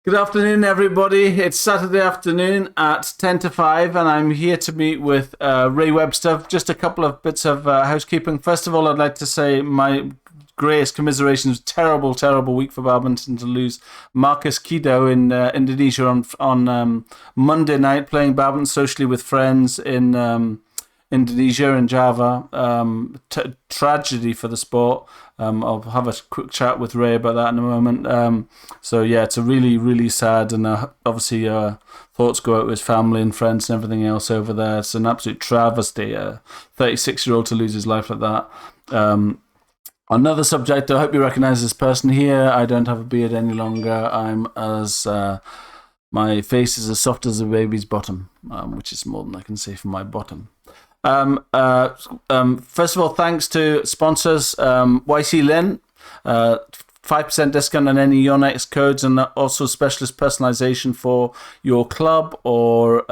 Good afternoon, everybody. It's Saturday afternoon at 10 to 5, and I'm here to meet with Ray Webster. Just a couple of bits of housekeeping. First of all, I'd like to say my greatest commiserations. Terrible, terrible week for badminton to lose Marcus Kido in Indonesia on Monday night, playing badminton socially with friends in Indonesia and Java. Tragedy for the sport. I'll have a quick chat with Ray about that in a moment. So yeah, it's a really, really sad, and obviously thoughts go out to his family and friends and everything else over there. It's an absolute travesty. 36-year-old to lose his life like that. Another subject. I hope you recognise this person here. I don't have a beard any longer. My face is as soft as a baby's bottom, which is more than I can say for my bottom. First of all, thanks to sponsors, YC Lin, 5% discount on any Yonex codes, and also specialist personalization for your club or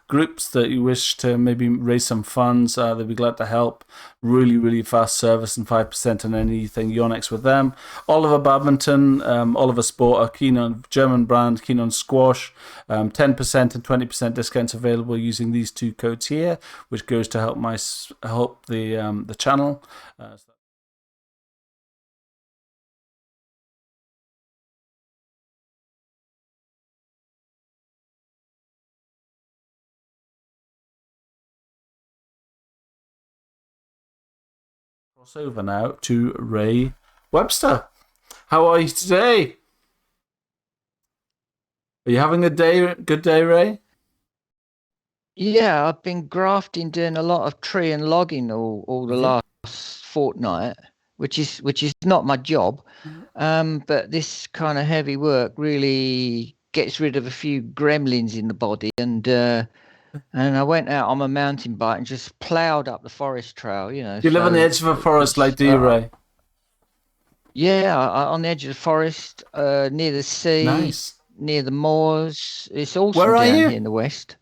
groups that you wish to maybe raise some funds. They'll be glad to help. Really, really fast service and 5% on anything Yonex with them. Oliver Badminton, Oliver Sport, a keen on German brand, keen on squash. 10% and 20% discounts available using these two codes here, which goes to help the channel. Cross over now to Ray Webster. How are you today? Are you having a good day, Ray? Yeah, I've been grafting, doing a lot of tree and logging all the last fortnight, which is not my job. But this kind of heavy work really gets rid of a few gremlins in the body, and I went out on my mountain bike and just ploughed up the forest trail. You live on the edge of a forest, like do you, Ray? Yeah, on the edge of the forest, near the sea, Nice. near the moors. It's awesome Where are down you? here in the west.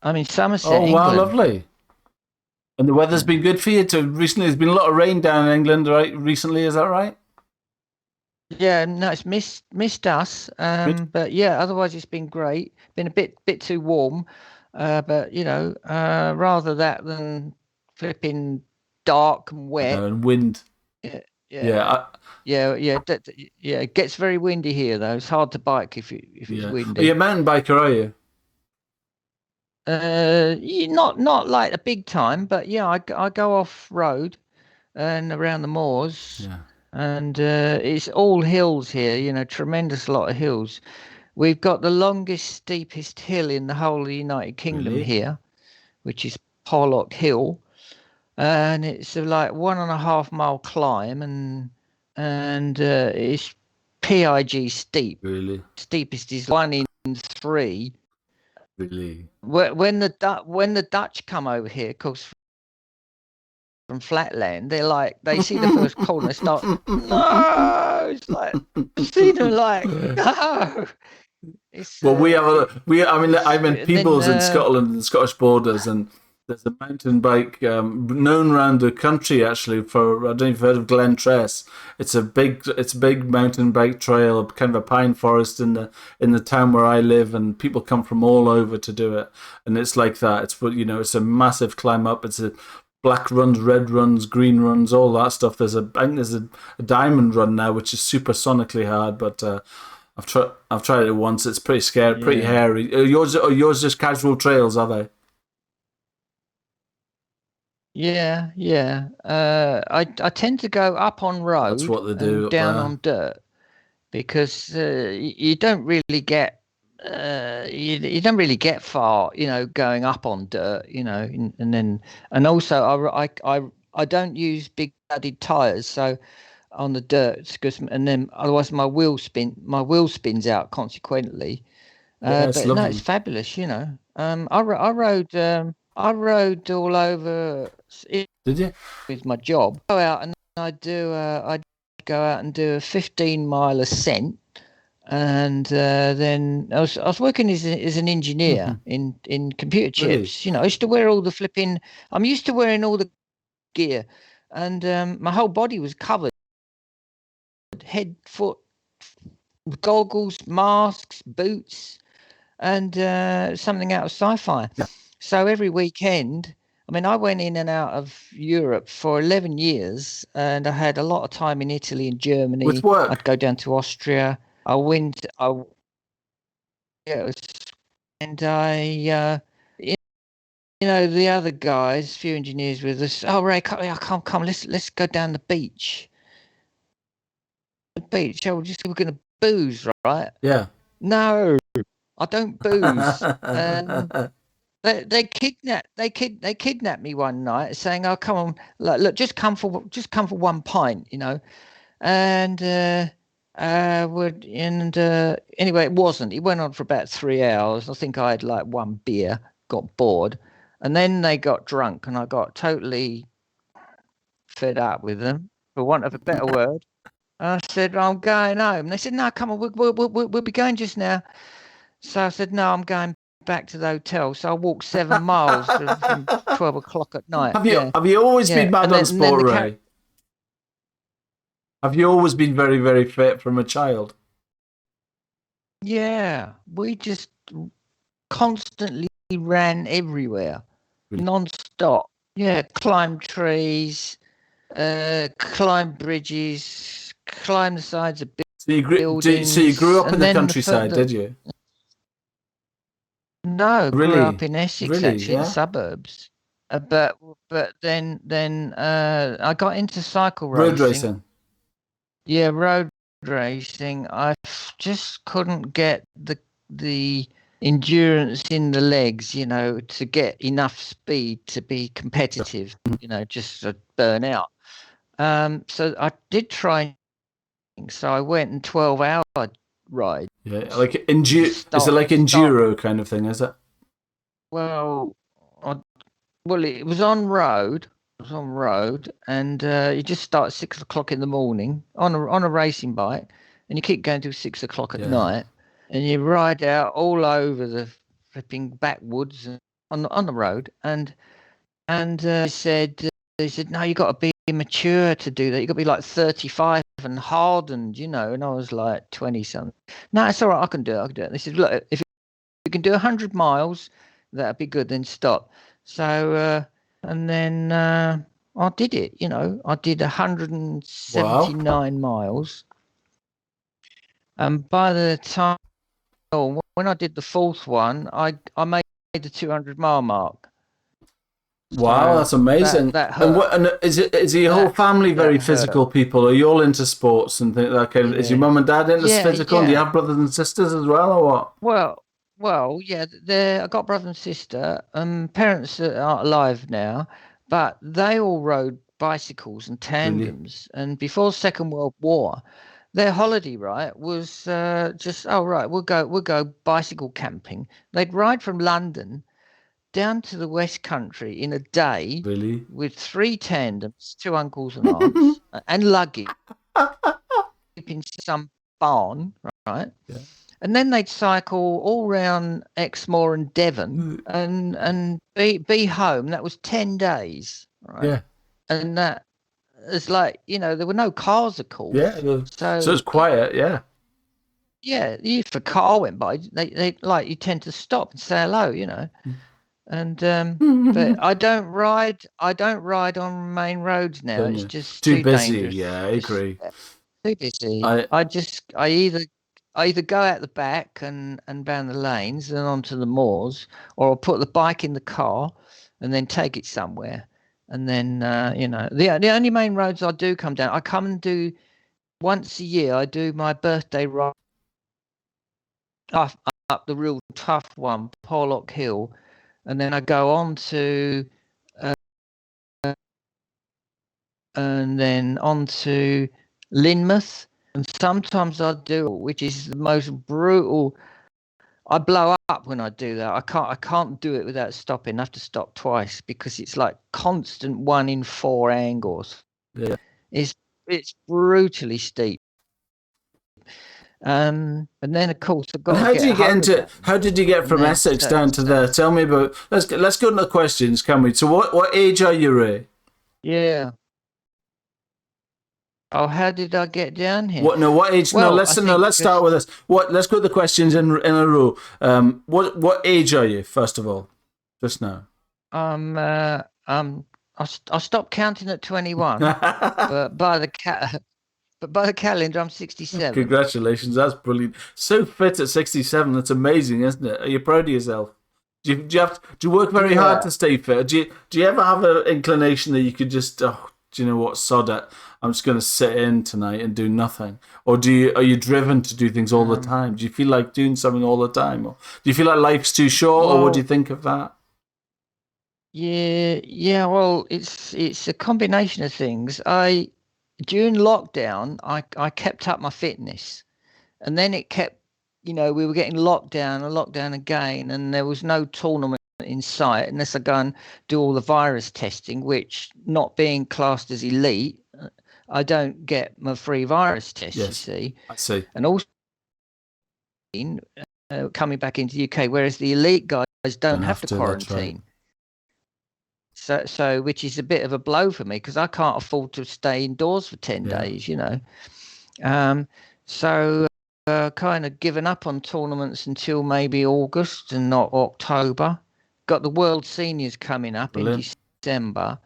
I'm in Somerset, Oh, wow, England. lovely. And the weather's been good for you too. Recently, there's been a lot of rain down in England, right? Recently, is that right? Yeah, no, it's missed us. Good. But yeah, otherwise it's been great. Been a bit too warm. But rather that than flipping dark and wet. And wind. Yeah, Yeah. yeah, yeah. It gets very windy here though. It's hard to bike if it's Yeah. Are windy. you a mountain biker, are you? Not like a big time, but yeah, I go off road and around the moors. Yeah. And it's all hills here, tremendous lot of hills. We've got the longest, steepest hill in the whole of the United Kingdom Really? here, which is Pollock Hill, and it's like 1.5 mile climb, and it's PIG steep. Really? Steepest is 1 in 3. Really? When the Dutch come over here, of course, from flatland, they see the first pole and they start, no, it's like, see them like, no. Well, I'm in Peebles in Then Scotland, the Scottish borders, and there's a mountain bike known around the country actually for, I don't know if you've heard of Glen Tress. It's a big mountain bike trail, kind of a pine forest in the town where I live, and people come from all over to do it. And it's like that. It's a massive climb up. It's a black runs, red runs, green runs, all that stuff. I think there's a diamond run now, which is supersonically hard, but I've tried it once. It's pretty scary, pretty hairy. Are yours just casual trails, are they? yeah. I tend to go up on That's road what they do and up down there. on dirt because you don't really get you don't really get far, going up on dirt, and also I don't use big padded tires, so on the dirt, because and then otherwise my wheel spins out consequently. Yeah, it's But no, it's lovely. fabulous. I rode all over Did you? with my job. Go out and I'd go out and do a 15-mile ascent, and then I was working as an engineer in computer Really? chips. I used to wear all the flipping. I'm used to wearing all the gear, and my whole body was covered, head, foot, goggles, masks, boots, and something out of sci-fi. Yeah. So every weekend, I mean, I went in and out of Europe for 11 years, and I had a lot of time in Italy and With Germany. I'd work. go down to Austria. I went, yeah, it was, and the other guys, few engineers with us. Oh, Ray, come. Let's go down the beach. The beach. Oh, we're gonna booze, right? Yeah. No, I don't booze. They kidnapped me one night, saying, "Oh, come on, look, just come for one pint, you know." And anyway, it wasn't. It went on for about 3 hours. I think I had like one beer, got bored, and then they got drunk, and I got totally fed up with them, for want of a better word. I said, "I'm going home." They said, "No, come on, we'll be going just now." So I said, "No, I'm going back to the hotel." So I walked 7 miles from 12 o'clock at night. Have you Yeah, have you always been yeah, mad and on then sport, the cat. Ray? Have you always been very, very fit from a child? Yeah, we just constantly ran everywhere, Really? non-stop. Yeah, climb trees, climb bridges, climb the sides of So you grew buildings, up in and the then countryside, did you? no, grew up Really? in Essex, Really? actually, in the Yeah. suburbs. But then I got into cycle Road racing. racing. Yeah, road racing. Just couldn't get the endurance in the legs, to get enough speed to be competitive. Just to burn out. So I did try. So I went in 12-hour rides. Yeah, like You just is it start like start. enduro kind of thing? Is it? Well, I Well, it was on road. It was on road, and you just start at 6 o'clock in the morning on a racing bike, and you keep going till 6 o'clock at Yeah. night, and you ride out all over the flipping backwoods and on the road, and they said no, you got to be mature to do that. You got to be like 35 and hardened, And I was like 20 something. No, it's all right. I can do it. I can do it. They said, look, if you can do 100 miles, that'd be good. Then stop. So, and then I did it. I did Wow. 179 miles, and by the time when I did the fourth one, I made the 200-mile mark. Wow, So that's that amazing. that And hurt. what? And is your whole That family very that hurt. physical people? Are you all into sports and things that kind of? Is your Yeah, mum and dad into yeah, physical? And do you yeah. have brothers and sisters as well, or what? Well, yeah. I got brother and sister. Parents that aren't alive now, but they all rode bicycles and Really? tandems. And before Second World War, their holiday right was just right. We'll go bicycle camping. They'd ride from London down to the West Country in a day Really? with three tandems, two uncles and aunts, and luggage in some barn, right? Yeah. And then they'd cycle all round Exmoor and Devon and be home. That was 10 days, right? Yeah. And that is like, there were no cars, of Yeah. course. So So it's quiet. Yeah. yeah, if a car went by, they like you tend to stop and say hello. And but I don't ride on main roads now. Don't It's you? just Too too busy. dangerous. Yeah, I agree. Too busy. I I either go out the back and down the lanes and onto the moors, or I'll put the bike in the car and then take it somewhere. And then the only main roads I do come down, I come and do once a year. I do my birthday ride up, up the real tough one, Porlock Hill, and then I go on to uh, and then on to Lynmouth. And sometimes I do, which is the most brutal. I blow up when I do that. I can't do it without stopping. I have to stop twice because it's like constant 1 in 4 angles. yeah. It's brutally steep. And then of course I've And got to get home again. how did you get And from then Essex down to there? Tell me about. Let's go into the questions, can we? So what age are you, Ray? yeah. Oh, how did I get down here? What? No, what age? No, Well, let's I no. think Let's start with this. What? Let's go the questions in a row. What age are you? First of all, just now. I stopped counting at 21, but by the calendar, I'm 67. Congratulations, that's brilliant. So fit at 67. That's amazing, isn't it? Are you proud of yourself? Do you work very hard Yeah. to stay fit? Or do you ever have an inclination that you could just do you know what, sod it? I'm just going to sit in tonight and do nothing. Or are you driven to do things all the time? Do you feel like doing something all the time, or do you feel like life's too short? Or what do you Well, think of that? yeah. Well, it's a combination of things. During lockdown, I kept up my fitness, and then it kept, we were getting locked down and locked down again, and there was no tournament in sight unless I go and do all the virus testing, which, not being classed as elite, I don't get my free virus test, you Yes, see. I see. And also coming back into the UK, whereas the elite guys don't have to That's right. quarantine. So which is a bit of a blow for me because I can't afford to stay indoors for 10 Yeah, days, So kind of given up on tournaments until maybe August and not October. Got the World Seniors coming up in brilliant. December.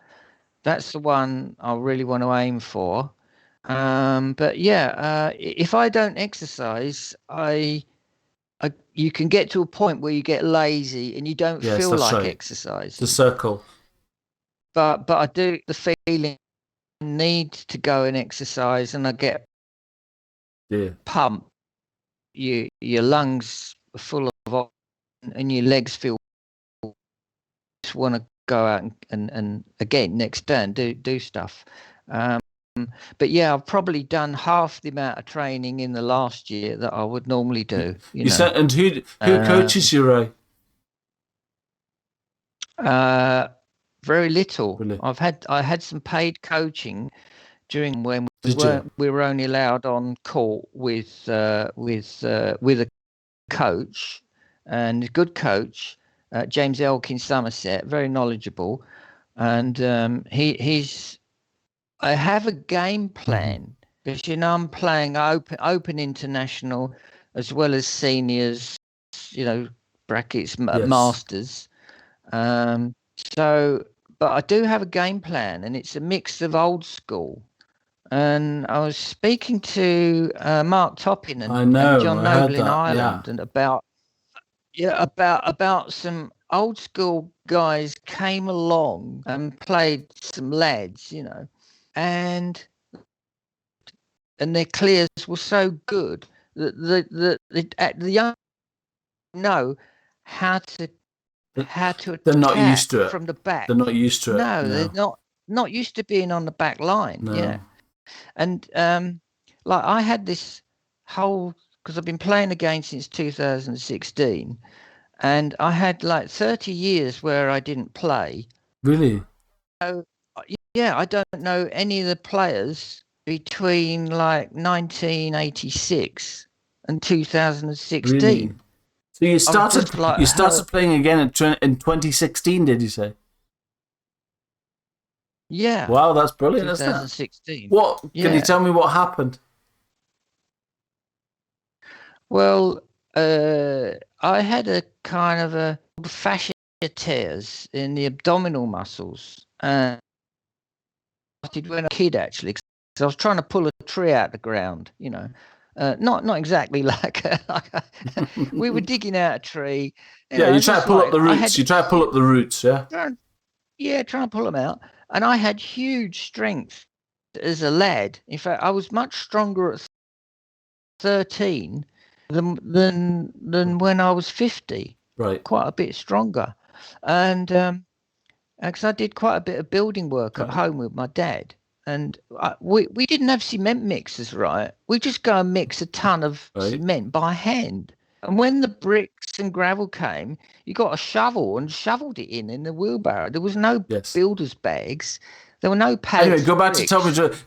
That's the one I really want to aim for. But yeah, if I don't exercise, you can get to a point where you get lazy and you don't Yes, feel that's like right. The exercising. circle. But I do the feeling need to go and exercise, and I get Yeah. pumped. Your lungs are full of oxygen, and your legs feel just want to go out and again next day and do stuff. Um, but yeah, I've probably done half the amount of training in the last year that I would normally do. You said, and who coaches you, Ray? Very little. Brilliant. I had some paid coaching during when Did you? we were only allowed on court with a coach, and a good coach, James Elkin Somerset, very knowledgeable, and he's. I have a game plan because I'm playing open international as well as seniors, brackets Yes. masters. So, but I do have a game plan, and it's a mix of old school. And I was speaking to Mark Toppin I and know. John I heard Noble in that. Yeah. Ireland, and about some old school guys came along and played some lads, and their clears were so good that the young know how to They're not attack used to it. from the back. They're not used to it. No, they're No. not used to being on the back line. Yeah. No. And like I had this whole, because I've been playing the game since 2016, and I had like 30 years where I didn't play. Really? So yeah, I don't know any of the players between like 1986 and Really? 2016. So I've just like you heard, started playing again in 2016, did you say? yeah, Wow, that's brilliant, isn't it? 2016. What can you Yeah. tell me what happened? Well, I had a kind of a fascia tears in the abdominal muscles. Started when I was a kid, actually, because I was trying to pull a tree out of the ground, not exactly we were digging out a tree, Yeah, you try to just pull up like the I roots. had, You try to pull up the roots, yeah? trying to pull them out, and I had huge strength as a lad. In fact, I was much stronger at 13 than when I was 50, Right. quite a bit stronger. And because I did quite a bit of building work at Right. home with my dad. And we didn't have cement mixers, right? We just go and mix a ton of Right. cement by hand. And when the bricks and gravel came, you got a shovel and shoveled it in the wheelbarrow. There was no Yes. builder's bags. There were no Anyway, pallets go of back to bricks.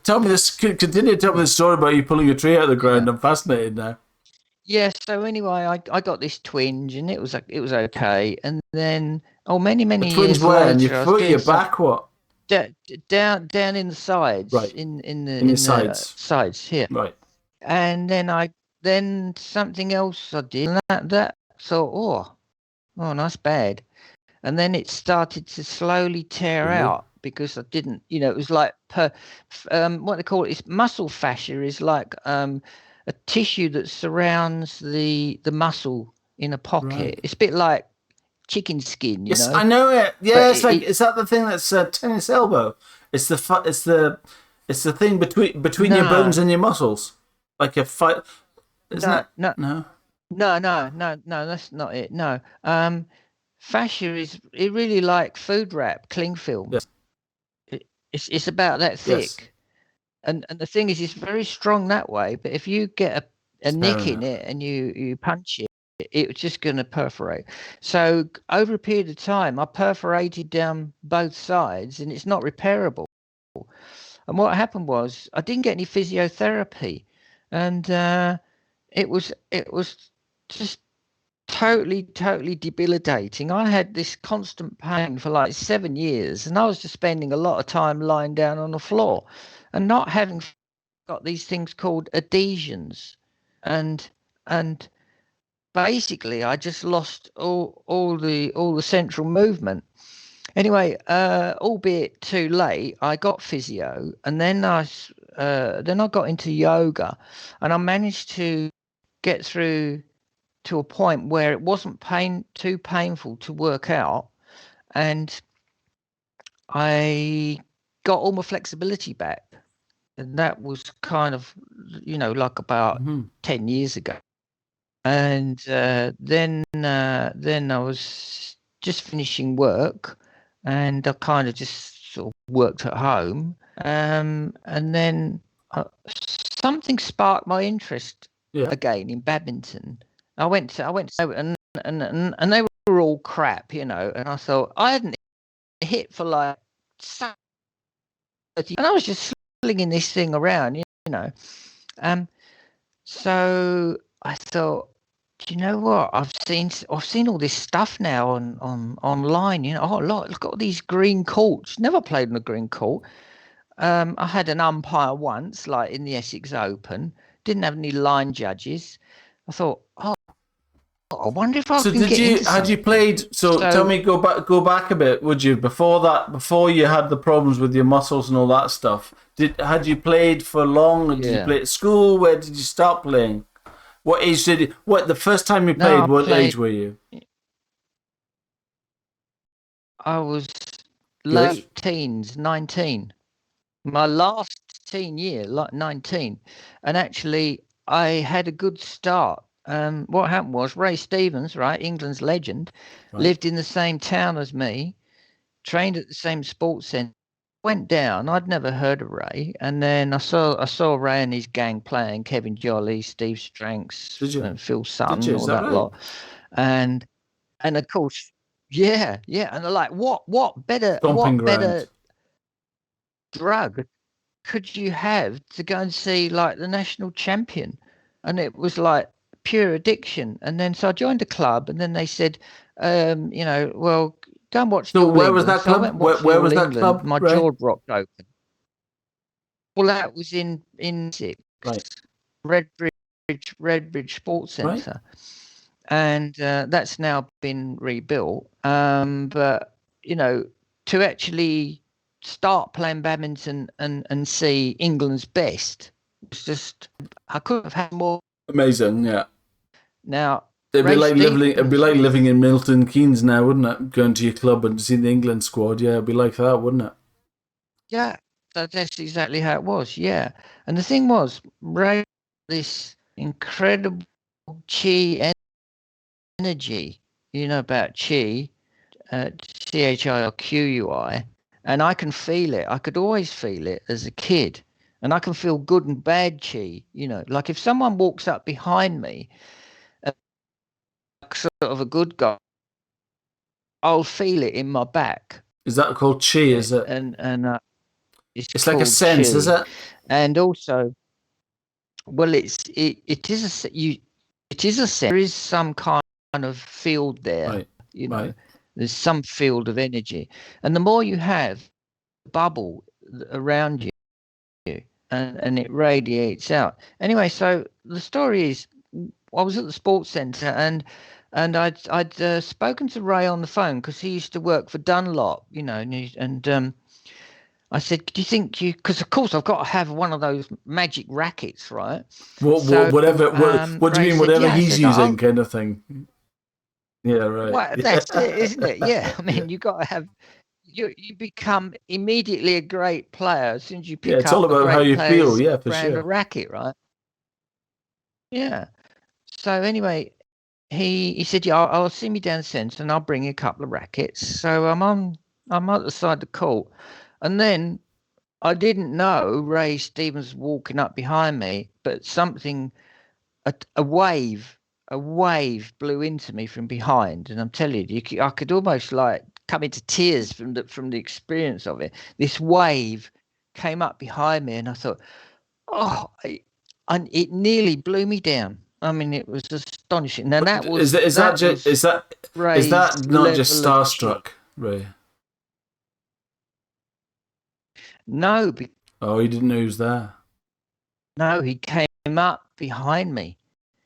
tell me this. Continue to tell me the story about you pulling a tree out of the Yeah. ground. I'm fascinated now. Yeah, so anyway, I got this twinge and it was okay. And then, many A many twinge years where? And your later, I was foot, doing your some, back, what? down in the sides, Right. in In your the sides. sides here. Right. And then something else I did, and that thought, oh, that's bad. And then it started to slowly tear Really? out because I didn't, it was like what they call it is muscle fascia, is like a tissue that surrounds the muscle in a pocket. Right. It's a bit like chicken skin, Yes, I know it. but Yeah, it's like, is that the thing that's tennis elbow? It's it's the thing between your bones no, and your muscles, like a fight. Isn't no, it? no, No. no, that's not it. No, fascia is it really like food wrap, cling film. Yes. It's about that Yes. thick. And the thing is, it's very strong that way. But if you get a Fair nick in enough. it and you punch it, it's just going to perforate. So over a period of time, I perforated down both sides, and it's not repairable. And what happened was I didn't get any physiotherapy, and it was just totally debilitating. I had this constant pain for like 7 years, and I was just spending a lot of time lying down on the floor and not having got these things called adhesions, and and basically I just lost all the central movement. Anyway, albeit too late, I got physio, and then I got into yoga, and I managed to get through to a point where it wasn't too painful to work out, and I got all my flexibility back. And that was kind of, like about Hmm. 10 years ago. And then I was just finishing work, and I kind of just sort of worked at home. And then something sparked my interest Yeah. again in badminton. I went to and they were all crap, and I thought I hadn't hit for like 30, and I was just slinging this thing around, know. Um, so I thought, do you know what? I've seen all this stuff now on online. Oh, look at all these green courts. Never played on a green court. I had an umpire once, like in the Essex Open. Didn't have any line judges. I thought, oh, I wonder if I So can get into had you something. played, so tell So me, go back a bit, would you, before you had the problems with your muscles and all that stuff, had you played for long? Did you yeah, play at school? Where did you start playing? What age the first time you no, played, I what age played. were you? I was Good. late teens, 19. My last teen year, like 19. And actually, I had a good start. What happened was Ray Stevens, right, England's legend, Right. lived in the same town as me, trained at the same sports centre. Went down. I'd never heard of Ray, and then I saw Ray and his gang playing, Kevin Jolly, Steve Stranks, Did you? and Phil Did you? Sutton, Is all that that right? lot, and of course, yeah, and they're like, what better Stomping what ground. better drug could you have to go and see like the national champion? And it was like pure addiction. And then so I joined a club, and then they said, well, go and watch the So All where was England. that So I went club? and Where, watched the where was All that England. club, My Ray? jaw dropped open. Well, that was in Essex, Right. Redbridge Sports Right. Centre, and that's now been rebuilt. But to actually start playing badminton and see England's best was just, I couldn't have had more. Amazing. Yeah. Now, It'd be Ray like living. It'd be Stevens, like living in Milton Keynes now, wouldn't it? Going to your club and seeing the England squad. Yeah, it'd be like that, wouldn't it? yeah, that's exactly how it was. Yeah, and the thing was, Ray, this incredible chi energy. You know about chi, CHIRQUI, and I can feel it. I could always feel it as a kid, and I can feel good and bad chi. Like if someone walks up behind me, sort of a good guy, I'll feel it in my back, Is that called chi? Is it? and it's It's like a called sense, is chi. it? And also, well, it is there is some kind of field there. Right. You know, Right. there's some field of energy, and the more you have, bubble around you, and it radiates out. Anyway, so the story is, I was at the sports centre and I'd spoken to Ray on the phone because he used to work for Dunlop, and I said, "Do you think you?" Because of course I've got to have one of those magic rackets, right? What do you Ray mean? said, Whatever "Yeah." I he's said, using, kind of thing. Yeah, right. "Well, that's it, isn't it? Yeah. I mean, you got to have. You become immediately a great player as soon as you Yeah, pick it's all up a about how great you feel. player's Yeah, for brand sure. of racket, right?" Yeah. So anyway, he said, "Yeah, I'll see me downstairs and I'll bring you a couple of rackets." So I'm at the side of the court, and then I didn't know Ray Stevens walking up behind me, but a wave blew into me from behind, and I'm telling you, I could almost like come into tears from the experience of it. This wave came up behind me, and I thought, oh, and it nearly blew me down. I mean, it was astonishing. And But is that is Ray's that not just level of starstruck, Ray? no, Oh, you didn't know he was there. no, he came up behind me,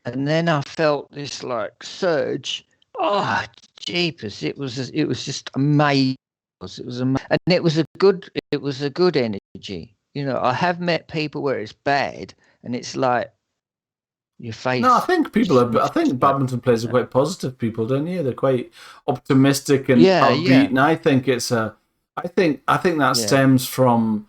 and then I felt this like surge. Oh, jeepers! It was just amazing. It was amazing, and it was a good energy. I have met people where it's bad, and it's like your No, I face. think I think badminton players are quite positive people, don't you? They're quite optimistic and Yeah, upbeat, yeah, and I think that yeah. stems from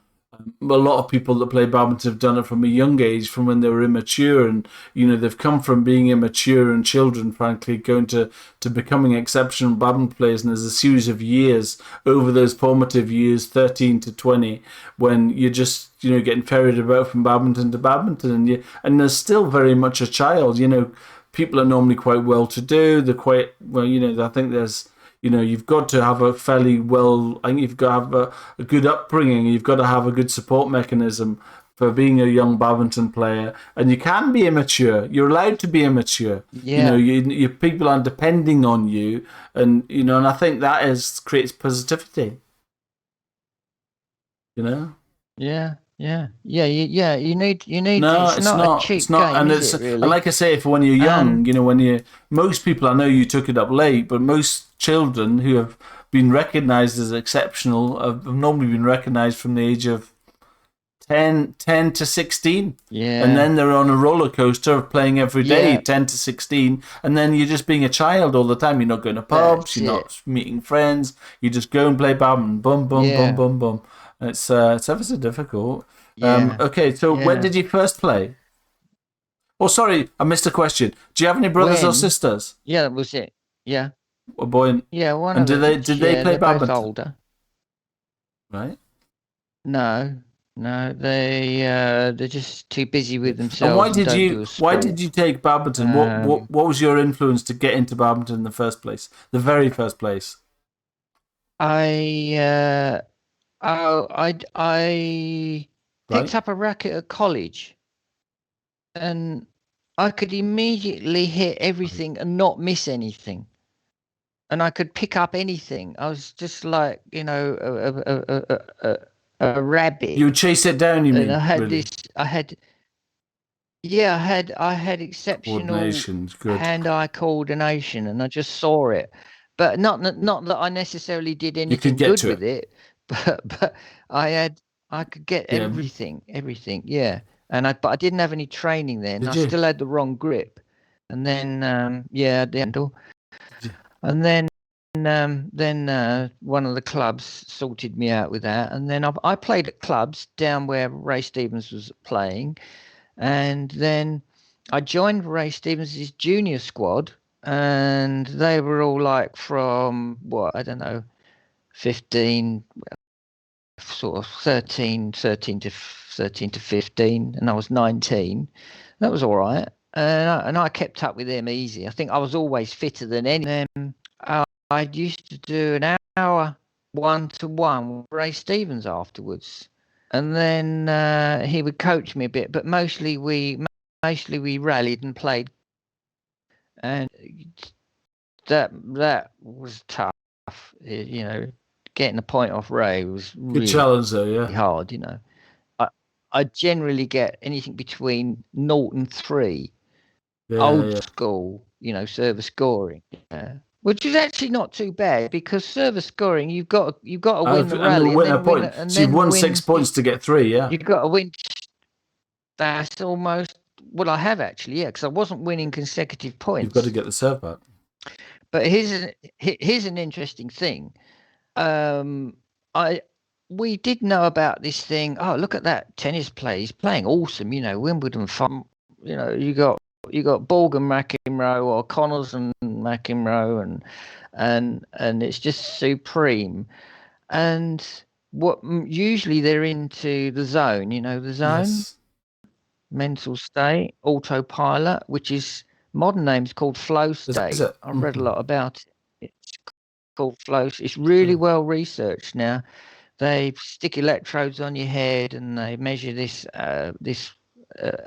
a lot of people that play badminton have done it from a young age, from when they were immature, and they've come from being immature and children, frankly, going to becoming exceptional badminton players. And there's a series of years over those formative years, 13 to 20, when you're just getting ferried about from badminton to badminton, and there's still very much a child. People are normally quite well to do. They're quite well. I think there's you've got to have a fairly well. I think you've got to have a good upbringing. You've got to have a good support mechanism for being a young badminton player, and you can be immature. You're allowed to be immature. Yeah, Your people aren't depending on you, and I think that creates positivity. You know. yeah, yeah, yeah, yeah. You need. No, It's it's not a not. It's cheap not, game, and is it's it? and Really? like I say, for when you're young, Um, most people. I know you took it up late, but most children who have been recognised as exceptional have normally been recognised from the age of 10 to 16, and yeah, then they're on a roller coaster of playing every day, yeah. 10 to 16, and then you're just being a child all the time. You're not going to pubs, That's you're it. not meeting friends. You just go and play badminton, boom, boom, boom, Yeah, boom, boom. It's ever so difficult. yeah, Okay, so when yeah. did you first play? Oh, sorry, I missed a question. Do you have any brothers or When? sisters? Yeah, that was it. Yeah, A boy yeah. One and of did they each. did they Yeah, play they're both badminton? older. Right. No, no, they're just too busy with And themselves and don't do a why sport. did you take badminton? Um, What was your influence to get into badminton in the first place? The very first place, I I picked right? up a racket at college, and I could immediately hit Right. everything and not miss anything, and I could pick up anything. I was just like, a You rabbit, would chase it down, you and mean, really? I had exceptional Coordination's good. hand-eye coordination, and I just saw it. But not that I necessarily did You could anything get good to with it. it, but I could get Yeah. everything, yeah. But I didn't have any training then. Did I you? still had the wrong grip, and then yeah, the handle, Did you? and then one of the clubs sorted me out with that, and then I played at clubs down where Ray Stevens was playing, and then I joined Ray Stevens' junior squad, and they were all like from what, I don't know, 15, sort of 13 to 15, and I was 19. That was all right. And I kept up with them easy. I think I was always fitter than any of them. I used to do an hour one-to-one with Ray Stevens afterwards, and then he would coach me a bit, but mostly we rallied and played, and that was tough, getting a point off Ray was Good really challenge though, yeah. hard. I I generally get anything between 0 and 3, old Yeah. school, service scoring. Which is actually not too bad because service scoring, you've got to win the And the rally and winner then win point. it and So you've then won win. 6 points to get 3, yeah. You've got to win. That's almost what I have actually, yeah, because I wasn't winning consecutive points. You've got to get the serve back. But here's an interesting thing. We did know about this thing. Oh, look at that tennis player. He's playing awesome. Wimbledon fun. You got Borg and McEnroe or Connors and McEnroe and it's just supreme. And what usually they're into the zone. The zone. Yes. Mental state, autopilot, which is modern names called flow state. Is it? I've read a lot about it. It's called flow. It's really well researched now. They stick electrodes on your head and they measure this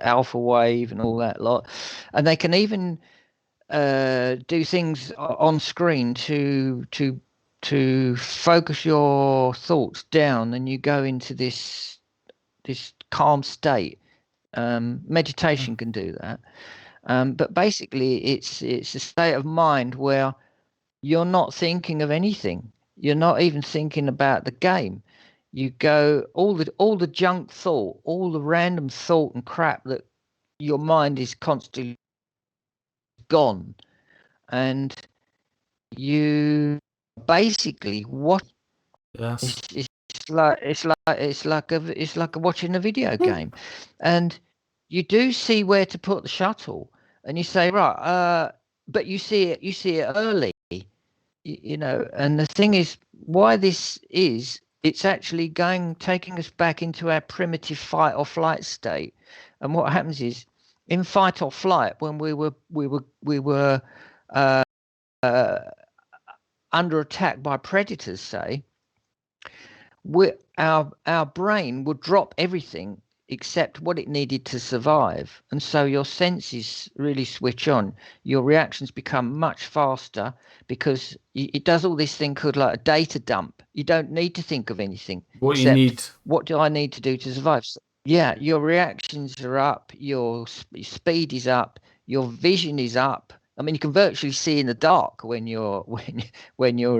alpha wave and all that lot, and they can even do things on screen to focus your thoughts down, and you go into this calm state. Meditation can do that, but basically it's a state of mind where you're not thinking of anything. You're not even thinking about the game. You go all the junk thought, all the random thought and crap that your mind is constantly gone, and you basically what Yes. it's like watching a video game, and you do see where to put the shuttle, and you say right, but you see it early, and the thing is why this is it's actually taking us back into our primitive fight or flight state, and what happens is in fight or flight when we were uh, under attack by predators, say, our brain would drop everything except what it needed to survive, and so your senses really switch on. Your reactions become much faster because it does all this thing called like a data dump. You don't need to think of anything What you need. what do I need to do to survive. So, yeah, your reactions are up, your speed is up, your vision is up. I mean, you can virtually see in the dark when you're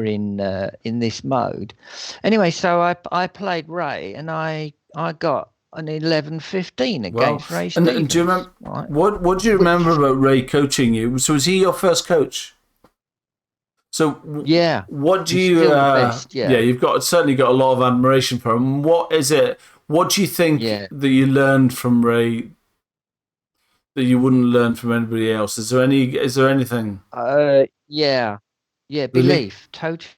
in this mode. Anyway, so I played Ray and I got an 11-15 against Ray Stevens. And do you remember right? what do you remember about Ray coaching you? So was he your first coach? So yeah, what do he's you? still the best, yeah, you've certainly got a lot of admiration for him. What is it? What do you think that you learned from Ray that you wouldn't learn from anybody else? Is there anything? Yeah, belief. Really? Totally.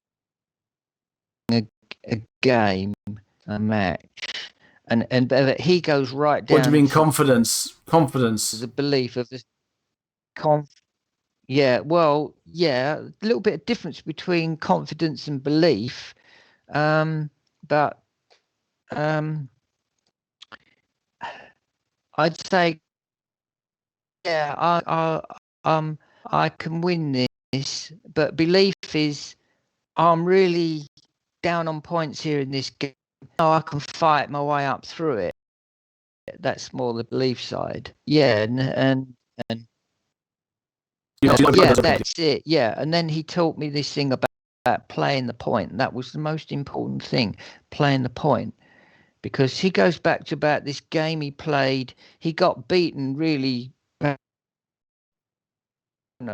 A game, a match, and he goes right down. What do you mean confidence? Confidence. The belief of this. Yeah, well, yeah, a little bit of difference between confidence and belief, but I'd say, yeah, I can win this, but belief is I'm really down on points here in this game. Oh, I can fight my way up through it. That's more the belief side. Yeah, and yeah, that's it. Yeah, and then he taught me this thing about playing the point. That was the most important thing, playing the point, because he goes back to about this game he played. He got beaten really,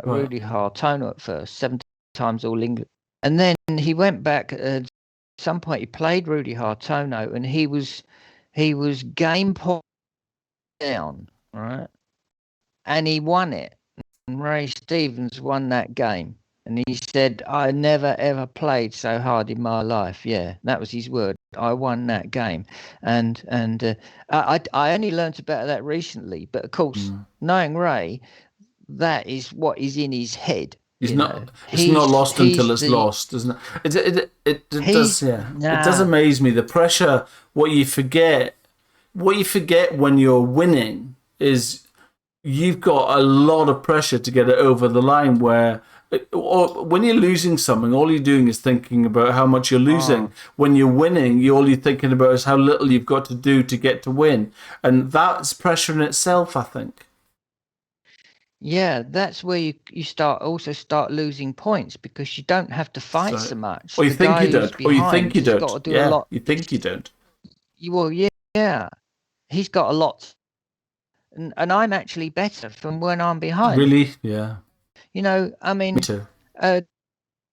really hard. Tono at first, 7 times all England, and then he went back. At some point, he played really hard Tono, and he was game point down, right, and he won it. And Ray Stevens won that game, and he said, "I never ever played so hard in my life." Yeah, that was his word. I won that game, and I only learnt about that recently. But of course, knowing Ray, that is what is in his head. It's not lost until it's lost, isn't it? It does. Yeah, it does amaze me the pressure. What you forget when you're winning is you've got a lot of pressure to get it over the line. Where or when you're losing something, all you're doing is thinking about how much you're losing. When you're winning, all you're thinking about is how little you've got to do to get to win, and that's pressure in itself, I think. Yeah, that's where you start losing points because you don't have to fight so much. Or you The think guy you who's don't, or you think behind you has got don't. to do a Yeah, lot. you think you don't. Well, yeah, he's got a lot, and I'm actually better from when I'm behind. Really? Yeah. I Me mean, too.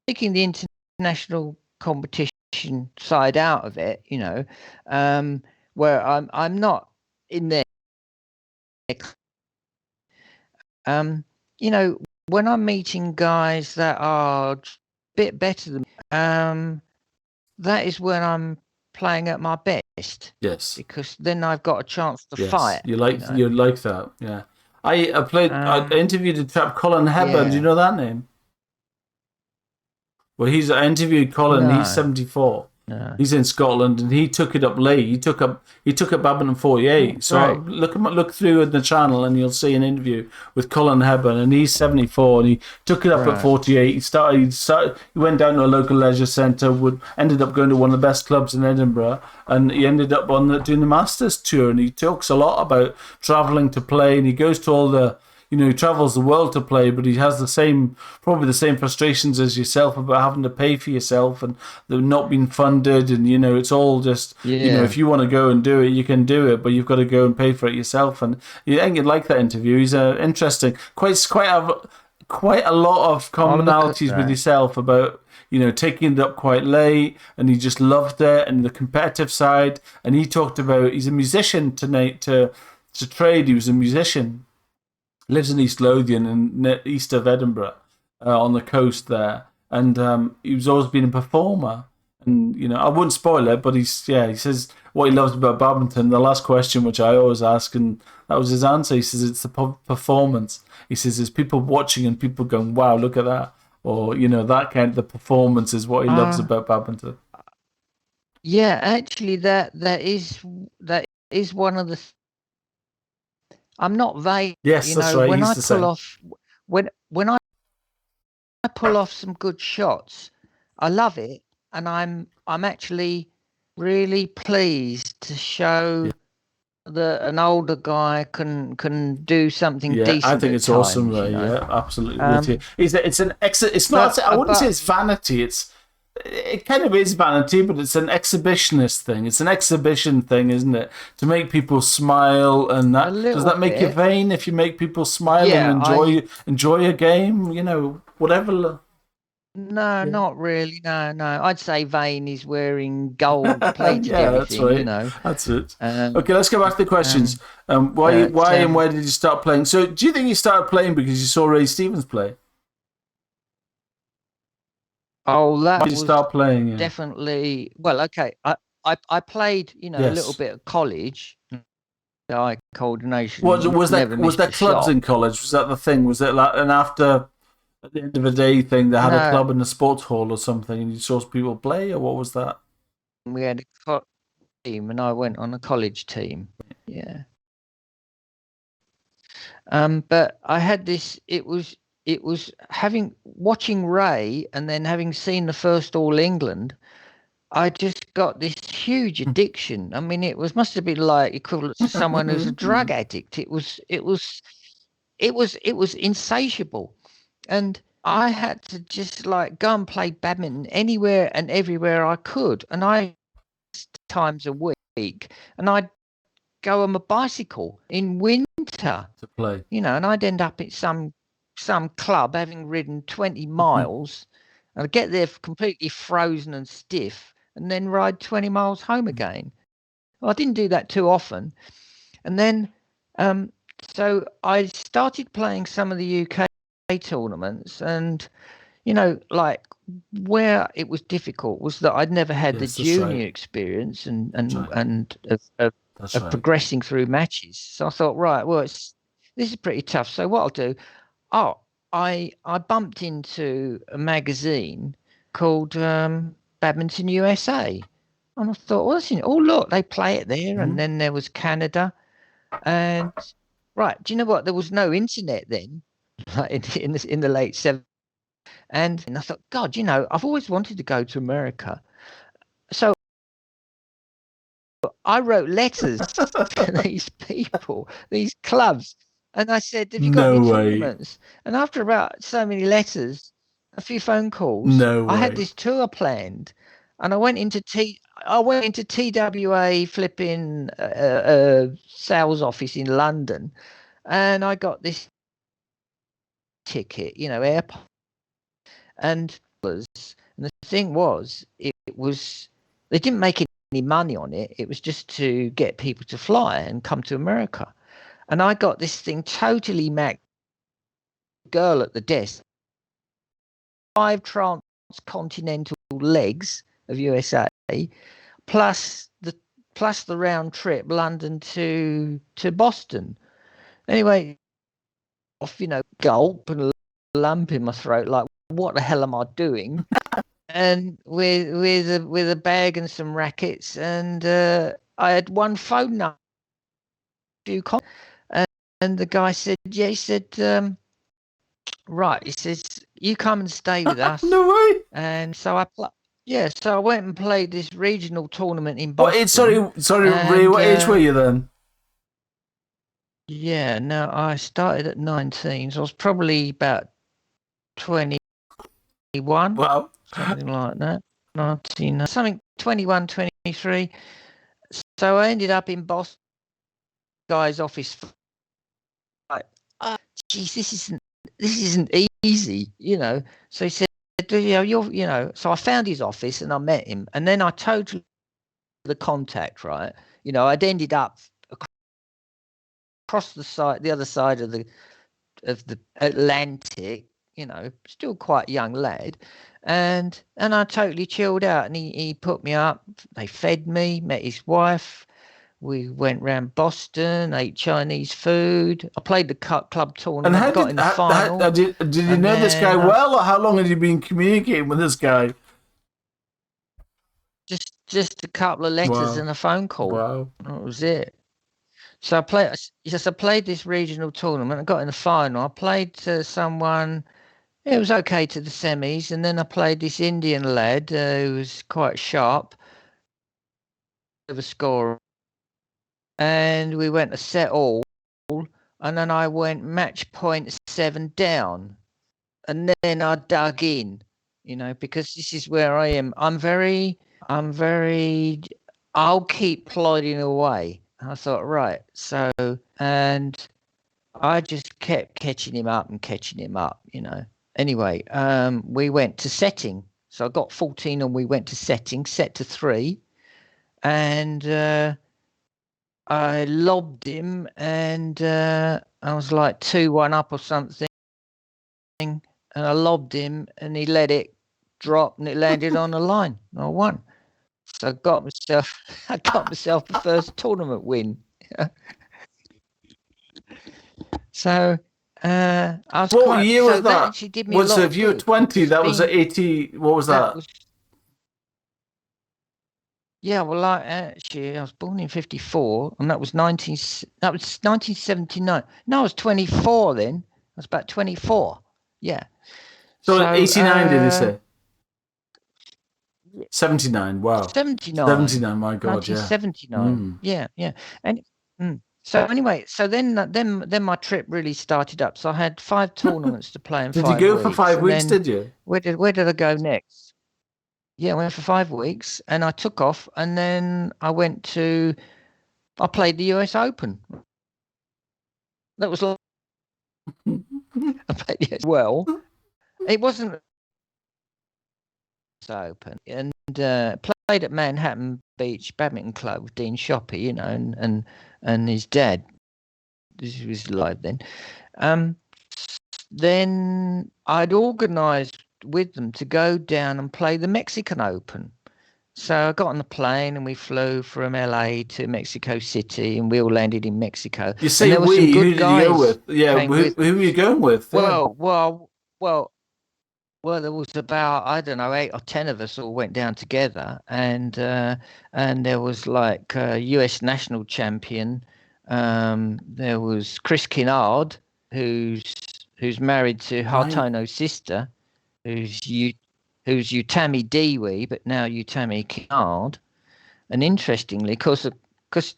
taking the international competition side out of it, where I'm not in there. Um, when I'm meeting guys that are a bit better than that is when I'm playing at my best. Yes. Because then I've got a chance to Yes. fight. You like that. Yeah. I interviewed a chap, Colin Hepburn. Do you Yeah. know that name? Well, I interviewed Colin. He's No. 74. No. He's in Scotland, and he took it up late. He took up Badminton 48. So Right. look through in the channel, and you'll see an interview with Colin Hepburn, and he's 74, and he took it up at 48. He went down to a local leisure centre, ended up going to one of the best clubs in Edinburgh, and he ended up doing the Masters tour. And he talks a lot about travelling to play, and he goes to all the. He travels the world to play, but he has probably the same frustrations as yourself about having to pay for yourself and not being funded. And, it's all just, if you want to go and do it, you can do it, but you've got to go and pay for it yourself. And I think you'd like that interview. He's interesting, quite a lot of commonalities with yourself about, taking it up quite late, and he just loved it, and the competitive side. And he talked about, he's a musician to trade. He was a musician. Lives in East Lothian and east of Edinburgh, on the coast there, and he's always been a performer. And I wouldn't spoil it, but he says what he loves about badminton. The last question, which I always ask, and that was his answer. He says it's the performance. He says there's people watching and people going, "Wow, look at that," or that kind of the performance is what he loves about badminton. Yeah, actually, that is one of the. I'm not vain. Yes, that's right. When He's I the pull same. off when I pull off some good shots, I love it, and I'm actually really pleased to show that an older guy can do something decent. I think it's awesome, Ray. Yeah, absolutely with you. It's not. I wouldn't say it's vanity. It kind of is vanity, but it's an exhibitionist thing. It's an exhibition thing, isn't it? To make people smile, and does that make you vain if you make people smile and enjoy a game? Whatever. No, not really. No. I'd say Vane is wearing gold-plated that's everything. right. That's it. Okay, let's go back to the questions. Why and where did you start playing? So, do you think you started playing because you saw Ray Stevens play? Oh, that Why did you start playing? Yeah. Definitely. Well, okay. I played, a little bit of college. Eye coordination. Was there clubs in college? Was that the thing? Was it like after at the end of the day thing they had a club in the sports hall or something, and you saw people play, or what was that? We had a team, and I went on a college team. Yeah. But I had this. It was watching Ray, and then having seen the first All England, I just got this huge addiction. I mean, must have been like equivalent to someone who's a drug addict. It was insatiable, and I had to just like go and play badminton anywhere and everywhere I could, and times a week, and I'd go on my bicycle in winter to play, and I'd end up at some club having ridden 20 miles, and I'd get there completely frozen and stiff, and then ride 20 miles home again. Well, I didn't do that too often, and then so I started playing some of the UK tournaments, and like where it was difficult was that I'd never had the junior experience and of progressing through matches. So I thought, right, well, this is pretty tough. So what I'll do, I bumped into a magazine called Badminton USA, and I thought, well, look, they play it there. And then there was Canada, and right, do you know what? There was no internet then, like in the late 70s. And I thought, God, I've always wanted to go to America. So I wrote letters to these people, these clubs, and I said, "Have you got any No way. tournaments?" And after about so many letters, a few phone calls, No I had way. this tour planned, and I went into TWA flipping sales office in London, and I got this ticket, airport, and the thing was, it was they didn't make any money on it. It was just to get people to fly and come to America. And I got this thing totally maxed. Girl at the desk, 5 transcontinental legs of USA, plus the round trip London to Boston. Anyway, off, gulp and lump in my throat, like, what the hell am I doing? And with a bag and some rackets, and I had one phone number, and the guy said, yeah, he said, right, he says, you come and stay with us. No way. And so so I went and played this regional tournament in What? Boston. Sorry, Ray. What age were you then? Yeah, no, I started at 19, so I was probably about 21. Wow. Something like that. 19, something 21, 23. So I ended up in Boston guy's office. Like, oh, geez, this isn't easy, So he said, So I found his office and I met him, and then I totally the contact, right? I'd ended up across the other side of the Atlantic, still quite young lad. And I totally chilled out, and he put me up. They fed me, met his wife. We went round Boston, ate Chinese food. I played the club tournament, got in the final. Did you know this guy well, or how long had you been communicating with this guy? Just a couple of letters and a phone call. Wow. That was it. So I played this regional tournament. I got in the final. I played to someone. It was okay to the semis, and then I played this Indian lad who was quite sharp of a score, and we went a set all, and then I went match point 7 down, and then I dug in, because this is where I am. I'll keep plodding away. I thought, right, so, and I just kept catching him up, Anyway, we went to setting. So I got 14 and we went to setting, set to 3. And I lobbed him, and I was like 2-1 up or something. And I lobbed him, and he let it drop, and it landed on the line. I won. So I got myself the first tournament win. So I was what year was that? That actually did me a lot of good. If you were 20, that was at 80. What was that? Yeah, well, I was born in 54, and that was 1979. No, I was 24 then. I was about 24. Yeah. So 89, did you say? 79. Wow. 79. 79. My God, 1979. Yeah. Yeah. And so anyway, so then my trip really started up. So I had 5 tournaments to play in 5 weeks. Did you go for 5 weeks? Did you? Where did I go next? Yeah, I went for 5 weeks, and I took off, and then I played the US Open. That was like I played it as well. It wasn't Open, and played at Manhattan Beach Badminton Club with Dean Shoppy, and his dad. This was live then. Then I'd organised with them to go down and play the Mexican Open. So I got on the plane and we flew from LA to Mexico City, and we all landed in Mexico. You say we? Who did you go with? Yeah, who were you going with? Well, there was about, I don't know, 8 or 10 of us all went down together, and there was like a US national champion. There was Chris Kinnard, who's married to Hartono's sister. who's Utami Dewey, but now Utami Kennard. And interestingly, because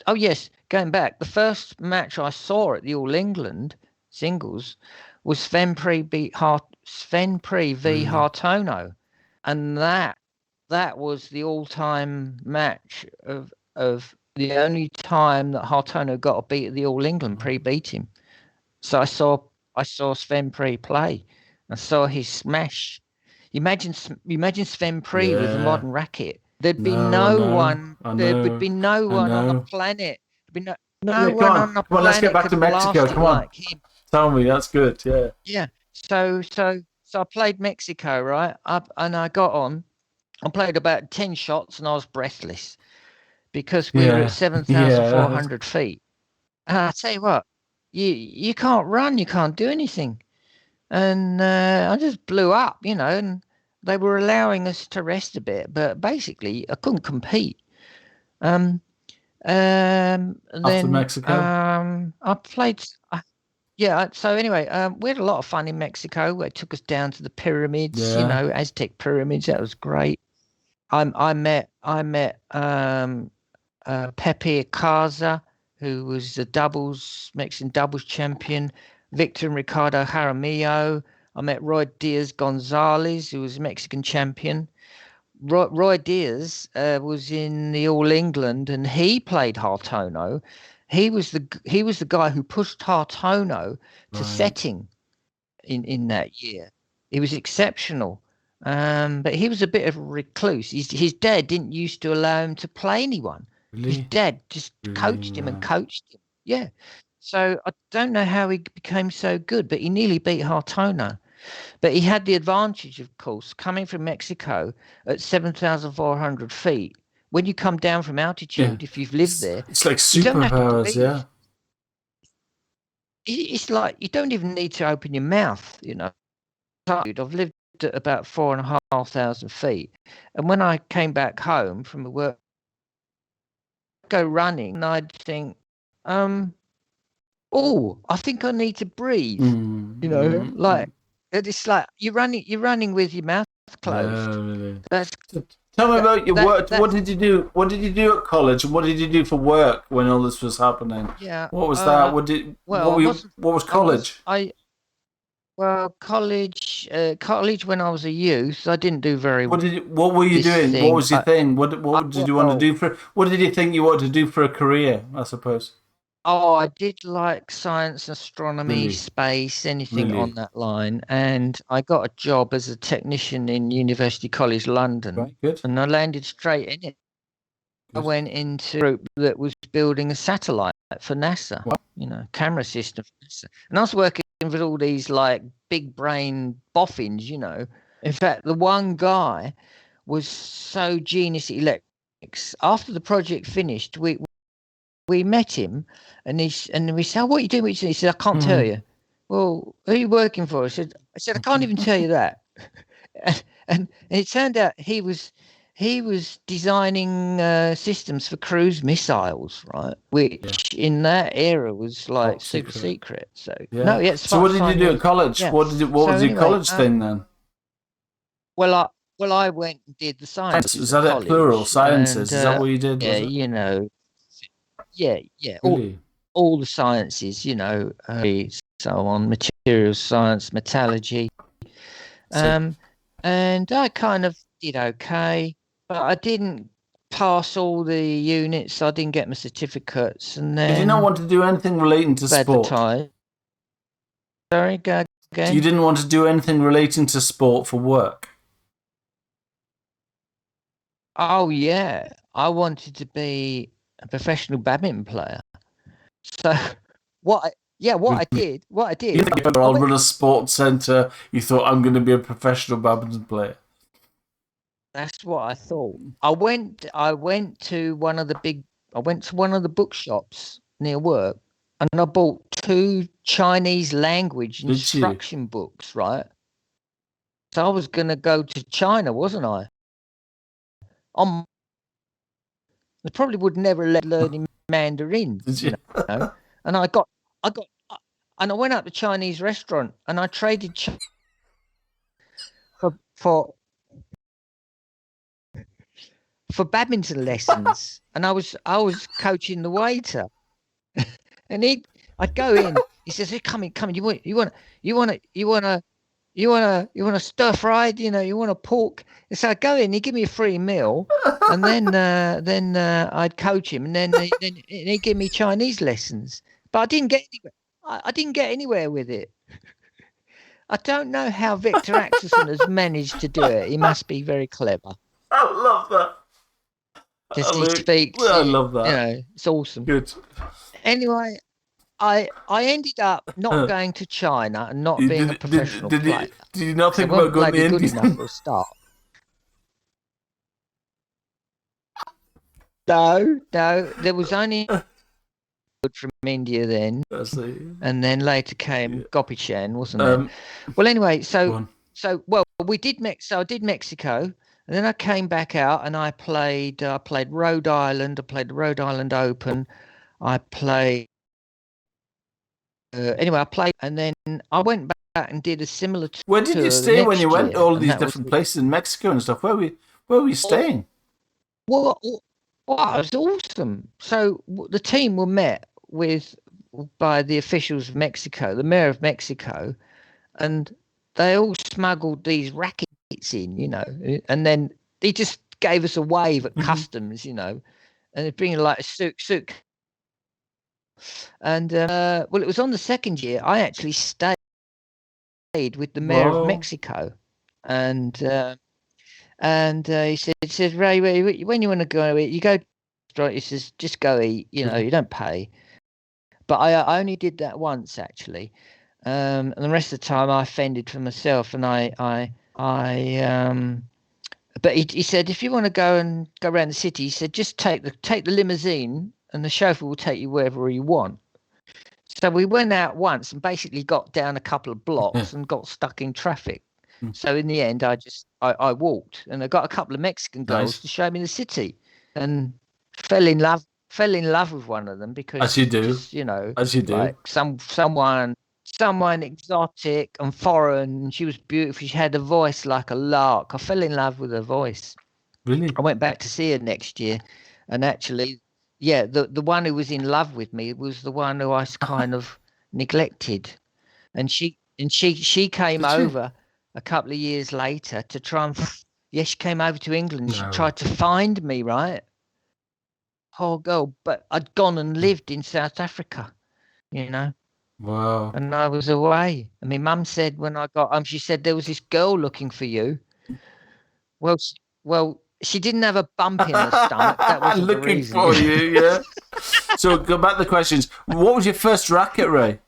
oh yes, going back, the first match I saw at the All England singles was Sven Pre v Really? Hartono, and that was the all-time match of the only time that Hartono got a beat at the All England. Pre beat him. So I saw Sven Pre play. I saw his smash. Imagine Sven Pre with a Yeah. modern racket. There'd be No, I no know. one. I There would know. be no I one on the know. planet. There'd be Yeah, no come one on. on the Come on, let's get planet back to could Mexico. blast it Come on. like him. Tell me, that's good. Yeah. Yeah. So I played Mexico, right? Up and I got on. I played about 10 shots and I was breathless because we were at Yeah. 7,400 feet. And I tell you what, you can't run, you can't do anything. And I just blew up, and they were allowing us to rest a bit, but basically I couldn't compete. And After then Mexico. I played. Yeah. So anyway, we had a lot of fun in Mexico. They took us down to the pyramids, Yeah. Aztec pyramids. That was great. I met Pepe Acaza, who was the Mexican doubles champion. Victor and Ricardo Jaramillo. I met Roy Diaz Gonzalez, who was Mexican champion. Roy Diaz was in the All England, and he played Hartono. He was the guy who pushed Hartono to Right. setting in that year. He was exceptional, but he was a bit of a recluse. His dad didn't used to allow him to play anyone. His Really? dad just Really? coached him and Wow. coached him. Yeah. So I don't know how he became so good, but he nearly beat Hartono. But he had the advantage, of course, coming from Mexico at 7,400 feet. When you come down from Yeah. altitude, if you've lived there, It's like you don't have to superpowers, breathe. yeah. It's like you don't even need to open your mouth. I've lived at about 4,500 feet, and when I came back home from the work, I'd go running, and I'd think, oh, I think I need to breathe. Like it's like you're running with your mouth Yeah, closed. really. That's Tell me about your work. What that's did you do? What did you do at college? And what did you do for work when all this was happening? yeah. What was that? Well, What was college? College when I was a youth, I didn't do very well. What were you This doing? What thing, was your thing? What did you want to well, do for? What did you think you wanted to do for a career? I suppose. I did like science, astronomy, Really, space, anything on really. that line. And I got a job as a technician in University College London, Right, good, and I landed straight in it. I good. went into a group that was building a satellite for NASA, Wow. camera system for NASA. And I was working with all these like big brain boffins. In fact, the one guy was so genius at electrics. After the project finished, we met him, and we said, "Oh, what are you doing?" He said, "I can't tell Hmm. you." Well, who are you working for? I said, "I can't even tell you that." and it turned out he was designing systems for cruise missiles, right? Which in that era was like Top super secret. secret. So Yeah. no, yeah, So what did you do at scientific. college? Yeah. What So was your anyway, college thing then? I went and did the Science. sciences Is at that it? Plural. college, and Sciences. Is that what you did? yeah, Was it? yeah, Really? all the sciences, so on, materials science, metallurgy. Sick. And I kind of did okay, but I didn't pass all the units. I didn't get my certificates, and Did you not then want to do anything relating to sport? advertised. Sorry, go You again. didn't want to do anything relating to sport for work? Oh yeah, I wanted to be a professional badminton player. So what I Really? did, You thought, I I'll went. run a sports centre. You thought, I'm going to be a professional badminton player. That's what I thought. I went to one of the bookshops near work, and I bought 2 Chinese language Did you? instruction books, right? So I was going to go to China, wasn't I? I probably would never let learning Mandarin, Did you? And I got, and I went out to Chinese restaurant, and I traded for for badminton lessons, and I was coaching the waiter, and I'd go in. He says, "Hey, come in. You want a stir fried? You want a pork?" And so I go in. He give me a free meal, and then I'd coach him, and then he give me Chinese lessons. But I didn't get anywhere. I didn't get anywhere with it. I don't know how Victor Axelson has managed to do it. He must be very clever. I love that. Just he speaks. I love that. It's awesome. Good. Anyway, I ended up not going to China and not being a professional player. Did you not think about going to India? Good enough for a start. No, there was only from India then, and then later came Gopichan, wasn't it? Well, anyway, we did I did Mexico, and then I came back out and I played Rhode Island. I played the Rhode Island Open. I played. Anyway, I played, and then I went back and did a similar tour. Where did you stay when you went to all these different places in Mexico and stuff? Where were you staying? Well, it was awesome. So the team were met by the officials of Mexico, the mayor of Mexico, and they all smuggled these rackets in, and then he just gave us a wave at customs, and they're bringing like a suit. And it was on the second year I actually stayed with the mayor of Mexico, and he said, Ray, when you want to go eat, you go right. He says, just go eat. You don't pay. But I only did that once actually, and the rest of the time I fended for myself. And but he said, if you want to go around the city, he said, just take the limousine, and the chauffeur will take you wherever you want. So we went out once and basically got down a couple of blocks and got stuck in traffic. So in the end, I walked, and I got a couple of Mexican girls to show me the city, and fell in love with one of them because, as you do, like someone exotic and foreign, and she was beautiful. She had a voice like a lark. I fell in love with her voice. Really? I went back to see her next year, and actually, yeah, the one who was in love with me was the one who I kind of neglected, and she came over a couple of years later to try and she came over to England. She tried to find me, right? Poor girl, but I'd gone and lived in South Africa, Wow. And I was away. And my mum said when I got home, she said there was this girl looking for you. Well, she didn't have a bump in her stomach. That wasn't the reason. Looking for you, yeah. So go back to the questions. What was your first racket, Ray?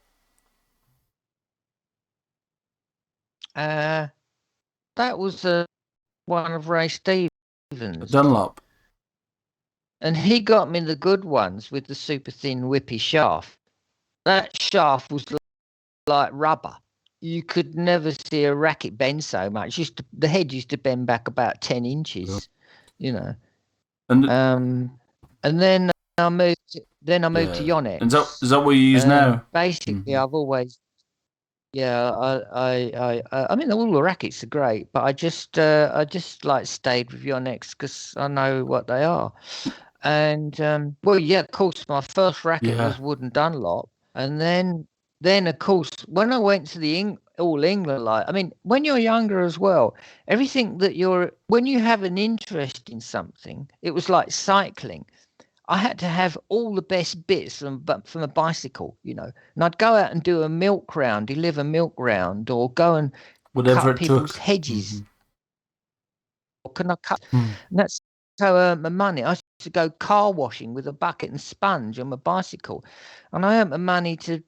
That was one of Ray Stevens. Dunlop. And he got me the good ones with the super thin whippy shaft. That shaft was like rubber. You could never see a racket bend so much. The head used to bend back about 10 inches, And then I moved to Yonex. And is that what you use now? Basically, I've always, I mean, all the rackets are great, but I just like stayed with Yonex because I know what they are. And of course, my first racket was wooden Dunlop, and then of course, when I went to the All England, when you're younger as well, everything when you have an interest in something, it was like cycling. I had to have all the best bits from a bicycle, and I'd go out and do a milk round, deliver milk round, or go and cut people's hedges. Or can I cut? And that's how I earned my money. I used to go car washing with a bucket and sponge on my bicycle, and I earned my money to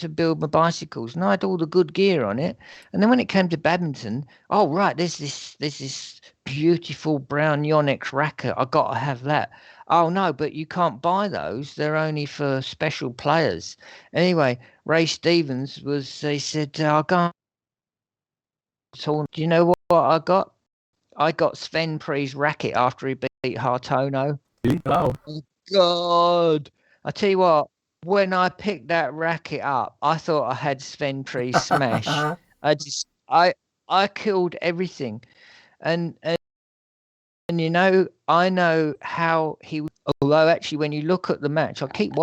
build my bicycles, and I had all the good gear on it. And then when it came to badminton, there's this beautiful brown Yonex racket. I got to have that. Oh no, but you can't buy those. They're only for special players. Anyway, Ray Stevens he said, I'll go. Do you know what I got? I got Sven Pre's racket after he beat Hartono. Oh. Oh God. I tell you what, when I picked that racket up, I thought I had Sven Pre's smash. I killed everything, and I know how he. Although actually, when you look at the match, I keep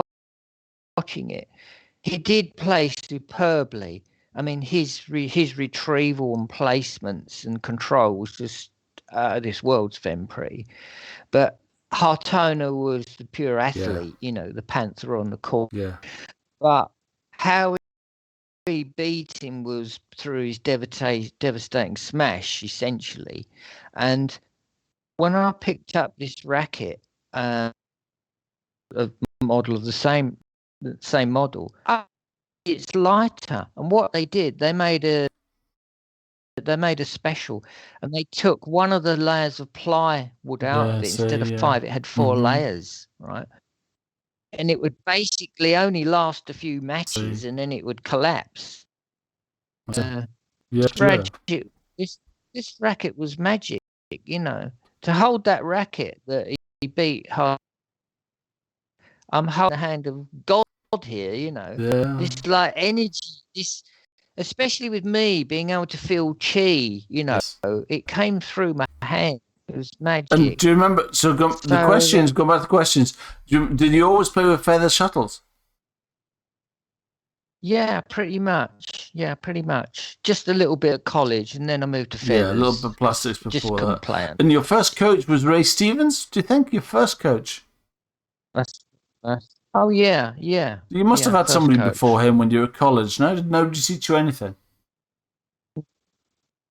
watching it. He did play superbly. I mean, his retrieval and placements and control was just this world's Fem Prix. But Hartona was the pure athlete, the panther on the court. Yeah. But how he beat him was through his devastating smash, essentially. And when I picked up this racket, a model of the same model, it's lighter. And what they did, they made a special, and they took one of the layers of plywood out of it. Instead of 5, it had 4 layers, right? And it would basically only last a few matches, and then it would collapse. Tragic. This racket was magic, to hold that racket that he beat. I'm holding the hand of God here, This like energy, this, especially with me being able to feel chi, it came through my hand. It was magic. And do you remember? So go back to the questions. Did you always play with feather shuttles? Yeah, pretty much. Just a little bit of college, and then I moved to feathers. Yeah, a little bit of plastics before just couldn't play it. And your first coach was Ray Stevens? Do you think your first coach? Oh yeah. You must have had somebody before him when you were at college. No, did nobody teach you anything?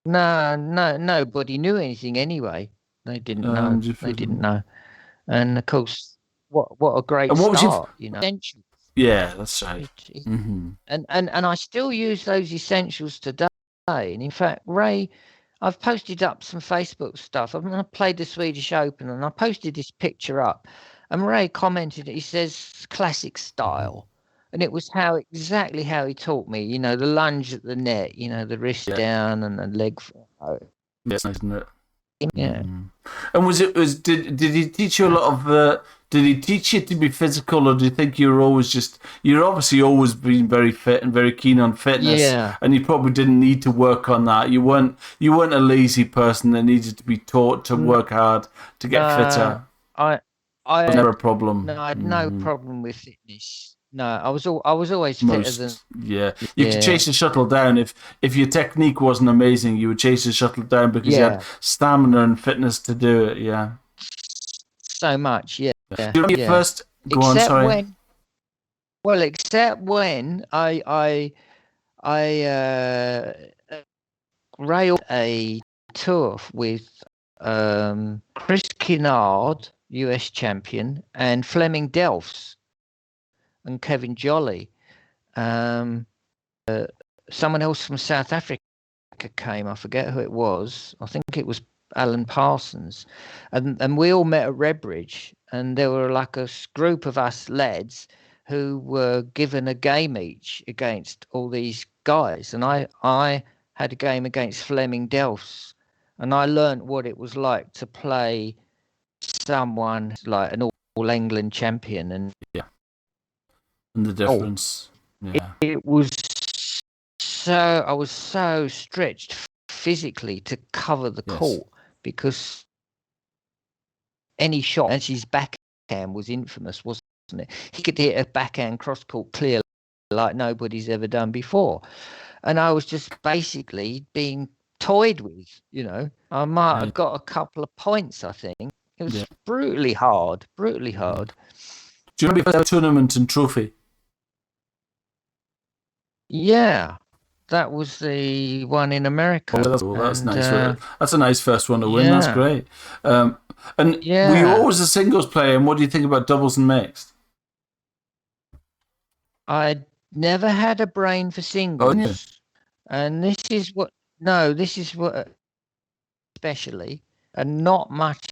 No, nobody knew anything anyway. They didn't know. They didn't know. And of course, what a great start, Essentials. Yeah, that's right. And I still use those essentials today. And in fact, Ray, I've posted up some Facebook stuff. I played the Swedish Open, and I posted this picture up. And Ray commented, he says, classic style. And it was exactly how he taught me, the lunge at the net, the wrist down and the leg. Yes, nice, isn't it? Yeah. And did he teach you a lot of did he teach you to be physical, or do you think you're obviously always been very fit and very keen on fitness, and you probably didn't need to work on that. You weren't a lazy person that needed to be taught to work hard to get fitter. I was never a problem. No, I had no problem with fitness. No, I was always fitter than. Yeah, you could chase the shuttle down if your technique wasn't amazing. You would chase the shuttle down because you had stamina and fitness to do it. Yeah, so much. Yeah. Do you remember your first? Except when I railed a tour with Chris Kinnard, US champion, and Fleming Delphs and Kevin Jolly. Someone else from South Africa came. I forget who it was. I think it was Alan Parsons. And we all met at Redbridge, and there were like a group of us lads who were given a game each against all these guys. And I had a game against Fleming Delphs, and I learned what it was like to play someone like an All England champion. And the difference. It was I was so stretched physically to cover the court, because any shot, and his backhand was infamous, wasn't it? He could hit a backhand cross court clear like nobody's ever done before. And I was just basically being toyed with, I might have got a couple of points, I think. It was brutally hard. Do you remember your first tournament and trophy? Yeah, that was the one in America. Oh, that's nice. That's a nice first one to win. That's great. And were you always a singles player? And what do you think about doubles and mixed? I never had a brain for singles, and this is what especially, and not much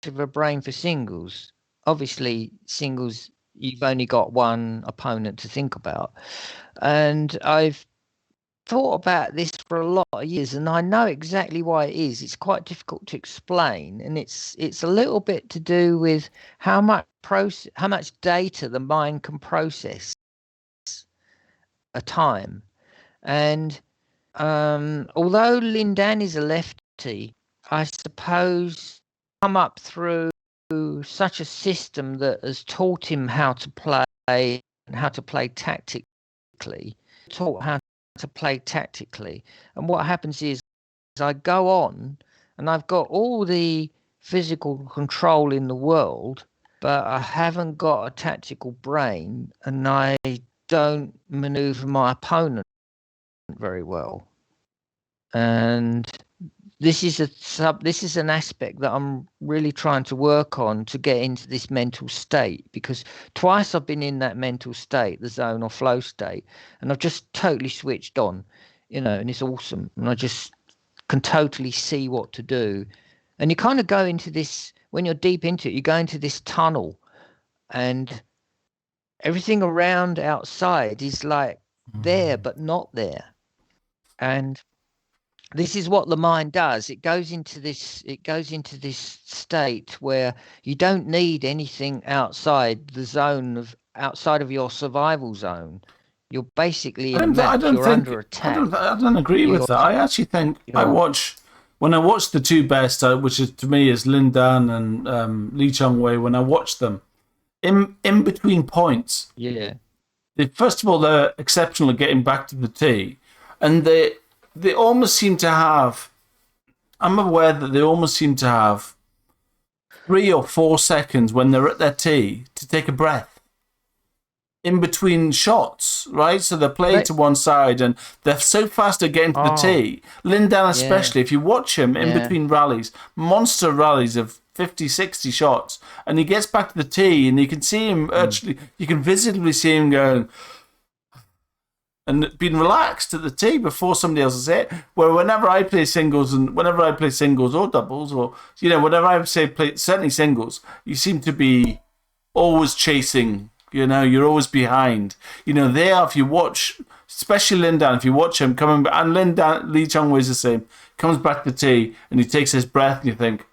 of a brain for singles. Obviously, singles, you've only got one opponent to think about. And I've thought about this for a lot of years, and I know exactly why it is. It's quite difficult to explain, and it's a little bit to do with how much data the mind can process a time. And although Lindan is a lefty, I suppose come up through such a system that has taught him how to play and how to play tactically. Taught how to play tactically, and what happens is I go on, and I've got all the physical control in the world, but I haven't got a tactical brain, and I don't maneuver my opponent very well. And this is an aspect that I'm really trying to work on to get into this mental state, because twice I've been in that mental state, the zone or flow state, and I've just totally switched on, and it's awesome. And I just can totally see what to do. And you kind of go into this, when you're deep into it, you go into this tunnel, and everything around outside is like there but not there. And this is what the mind does. It goes into this state where you don't need anything outside of your survival zone. You're basically in a match. You're under attack. I don't agree with that. I actually think when I watch the two best, which is to me is Lindan and Lee Chong-wei. When I watch them in between points, first of all, they're exceptional at getting back to the tee, and they almost seem to have. I'm aware that they almost seem to have 3 or 4 seconds when they're at their tee to take a breath in between shots, right? So they're playing to one side, and they're so fast at getting to the tee. Lindan especially, if you watch him in between rallies, monster rallies of 50, 60 shots, and he gets back to the tee, and you can see him actually, you can visibly see him going and being relaxed at the tee before somebody else is hit. Where whenever I play singles or doubles, or whenever I certainly singles, you seem to be always chasing. You're always behind. If you watch, especially Lindan, if you watch him coming back, and Lee Chong-wei is the same, comes back to the tee and he takes his breath, and you think,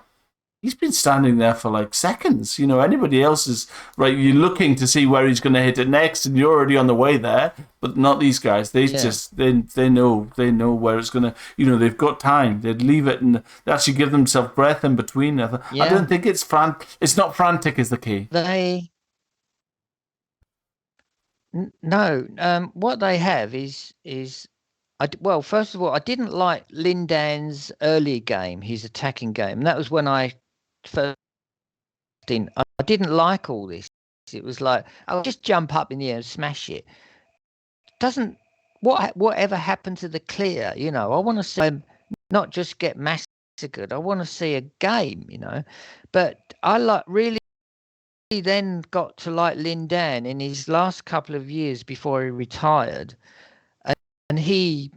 he's been standing there for like seconds. Anybody else is right. You're looking to see where he's going to hit it next, and you're already on the way there. But not these guys. They know where it's going to. They've got time. They'd leave it and they actually give themselves breath in between. I don't think it's It's not frantic is the key. No. What they have is. First of all, I didn't like Lindan's early game, his attacking game. And that was when I first in. I didn't like all this. It was like, I'll just jump up in the air and smash it. Whatever happened to the clear? I want to see not just get massacred. I want to see a game. But I really then got to like Lindan in his last couple of years before he retired, and he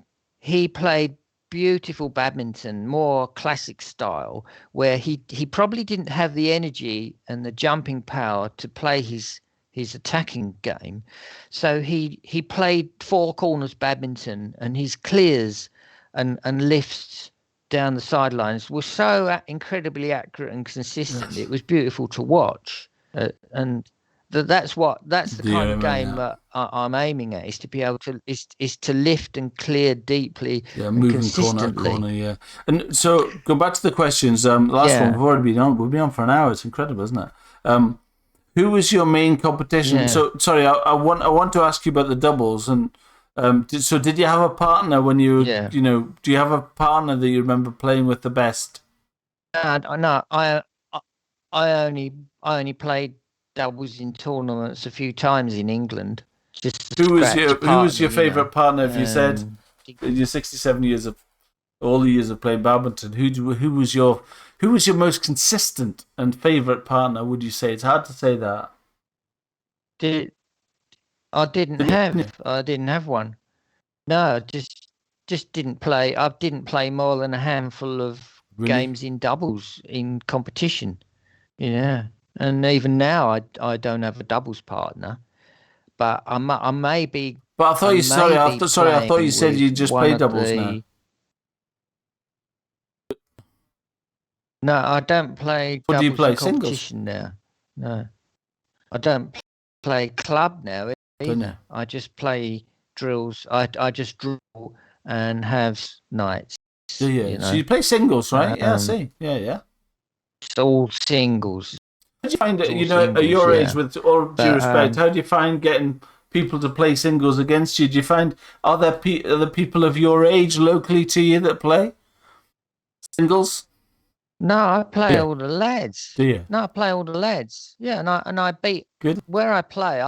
played beautiful badminton, more classic style, where he probably didn't have the energy and the jumping power to play his attacking game. So he played four corners badminton, and his clears and lifts down the sidelines were so incredibly accurate and consistent. Yes. It was beautiful to watch. And that's the kind of game that I'm aiming at, is to be able to is to lift and clear deeply, and consistently. Corner, yeah. And so go back to the questions. Last one, we've been on for an hour. It's incredible, isn't it? Who was your main competition? Yeah. So sorry, I want to ask you about the doubles. And so did you have a partner when you do you have a partner that you remember playing with the best? No, I only played doubles in tournaments a few times in England. Who was your favourite partner? If you said in your 67 years of all the years of playing badminton, who was your most consistent and favourite partner? Would you say? It's hard to say that. I didn't have one. No, just didn't play. I didn't play more than a handful of games in doubles in competition. Yeah. And even now, I don't have a doubles partner, but I may be. But I thought you I thought you said you just play doubles now. No, I don't play. What doubles do you play? in competition now. No, I don't play club now either. I just play drills. I just drill and have nights. Do you? So you play singles, right? Yeah, I see. Yeah. It's all singles. How do you find it? All You know, at your singles, age, with all due respect, how do you find getting people to play singles against you? Do you find are there people of your age locally to you that play singles? No, I play all the lads. Do you? No, I play all the lads. Yeah, and I beat. Good. Where I play,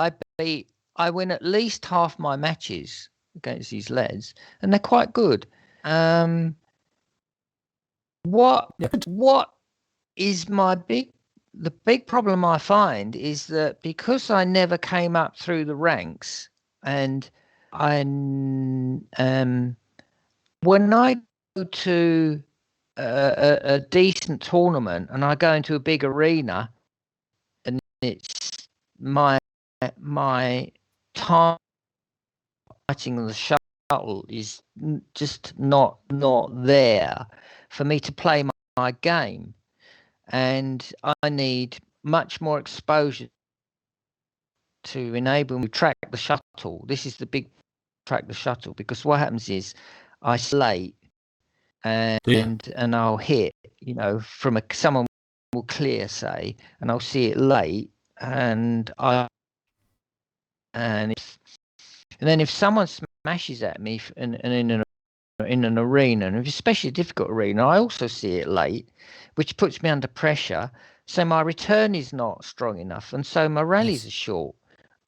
I win at least half my matches against these lads, and they're quite good. What is the big problem I find is that because I never came up through the ranks, and when I go to a decent tournament and I go into a big arena and it's my time fighting the shuttle is just not there for me to play my game, and I need much more exposure to enable me to track the shuttle. This is the big track the shuttle, because what happens is I slate and I'll hit, from someone will clear, say, and I'll see it late, and then if someone smashes at me in an arena, and especially a difficult arena, I also see it late, which puts me under pressure. So my return is not strong enough, and so my rallies are short.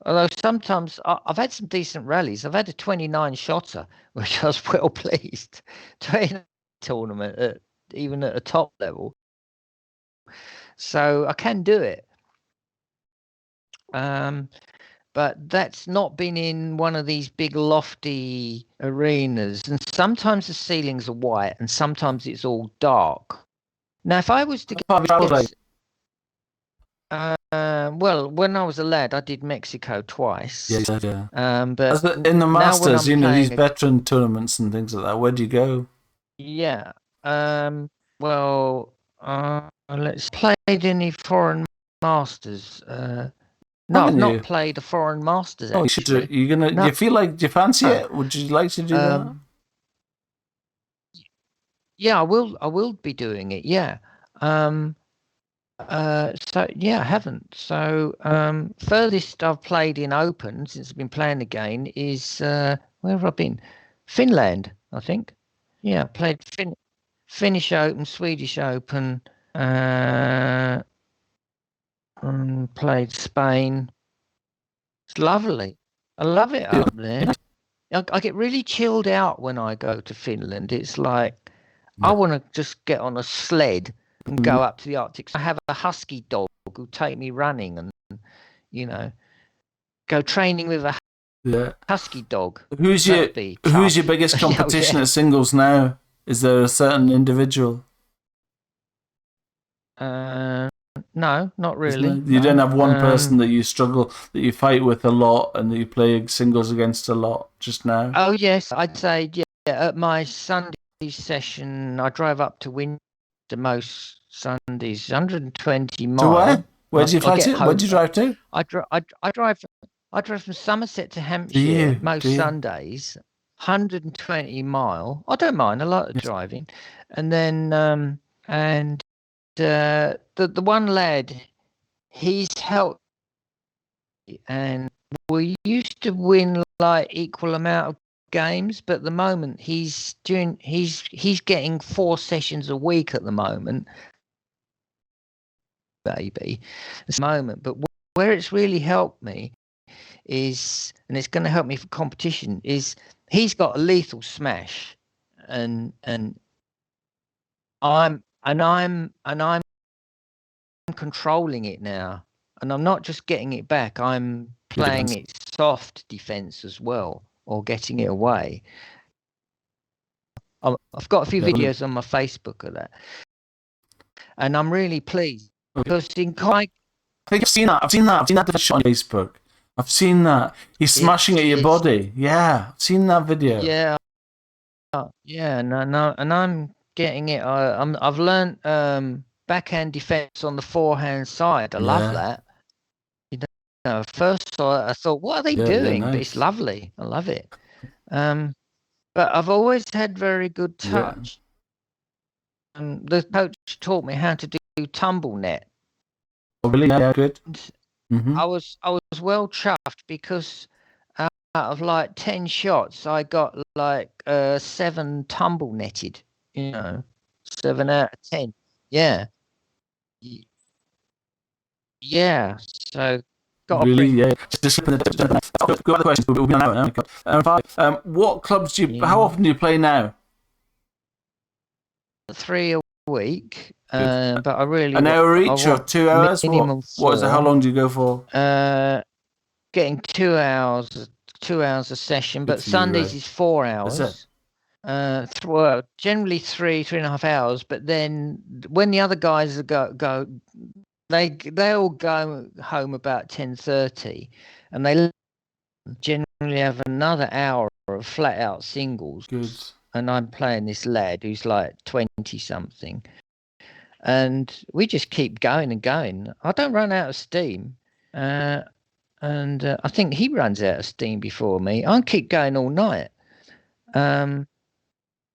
Although sometimes I've had some decent rallies. I've had a 29 shotter, which I was well pleased to in a tournament, even at a top level. So I can do it. But that's not been in one of these big lofty arenas. And sometimes the ceilings are white and sometimes it's all dark. Now, if I was to get... well, when I was a lad, I did Mexico twice. Yeah. But in the Masters, these veteran tournaments and things like that, where do you go? Yeah. Well, let's played any foreign Masters. No, I've not played a foreign Masters. Oh, actually. Do you feel like? Do you fancy it? Would you like to do that? Yeah, I will be doing it. Yeah. So yeah, I haven't. So furthest I've played in Open since I've been playing again is where have I been? Finland, I think. Yeah, played Finnish Open, Swedish Open. Played Spain. It's lovely. I love it up there. I get really chilled out when I go to Finland. It's like I want to just get on a sled and go up to the Arctic. I have a husky dog who'll take me running and, go training with a husky dog. Who's your biggest competition at singles now? Is there a certain individual? No, not really. You don't have one person that you struggle, that you fight with a lot and that you play singles against a lot just now? Oh, yes. I'd say, at my Sunday session, I drive up to Winchester most Sundays, 120 miles. To where? Where do you fight it? Where do you drive to? I drive from Somerset to Hampshire most Sundays, 120 mile. I don't mind. I like the driving. And then, the one lad, he's helped, and we used to win like equal amount of games, but at the moment he's getting 4 sessions a week at the moment, baby. At the moment, but where it's really helped me is, and it's going to help me for competition, is he's got a lethal smash, and I'm controlling it now, and I'm not just getting it back, I'm playing it soft defense as well, or getting it away. I've got a few videos on my Facebook of that, and I'm really pleased because I think I've seen that shot on Facebook. I've seen that. He's smashing at your body. Yeah, I've seen that video. Yeah, no, and I'm getting it. I've learned backhand defense on the forehand side. I love that. First I thought, what are they doing? Nice. But it's lovely. I love it. but I've always had very good Yeah. touch. And the coach taught me how to do tumble net. Oh, really? Yeah, good. Mm-hmm. I was well chuffed because out of like 10 shots, I got like 7 tumble netted. You know, 7 out of 10. Yeah, Y- yeah. So got to Really? bring. Yeah. Just go other questions. We'll be on now. What clubs do you? How Yeah, often do you play now? 3 a week. Good. But I really An hour I each or want 2 hours? What? minimum What is it? How 4. long do you go for? Getting 2 hours a session, Good but for you, Sundays Ray. is 4 That's it. hours. Well, generally 3.5 hours, but then when the other guys go, they all go home about 10:30, and they generally have another hour of flat out singles. Good. And I'm playing this lad who's like 20 something, and we just keep going and going. I don't run out of steam. And I think he runs out of steam before me. I keep going all night. Um,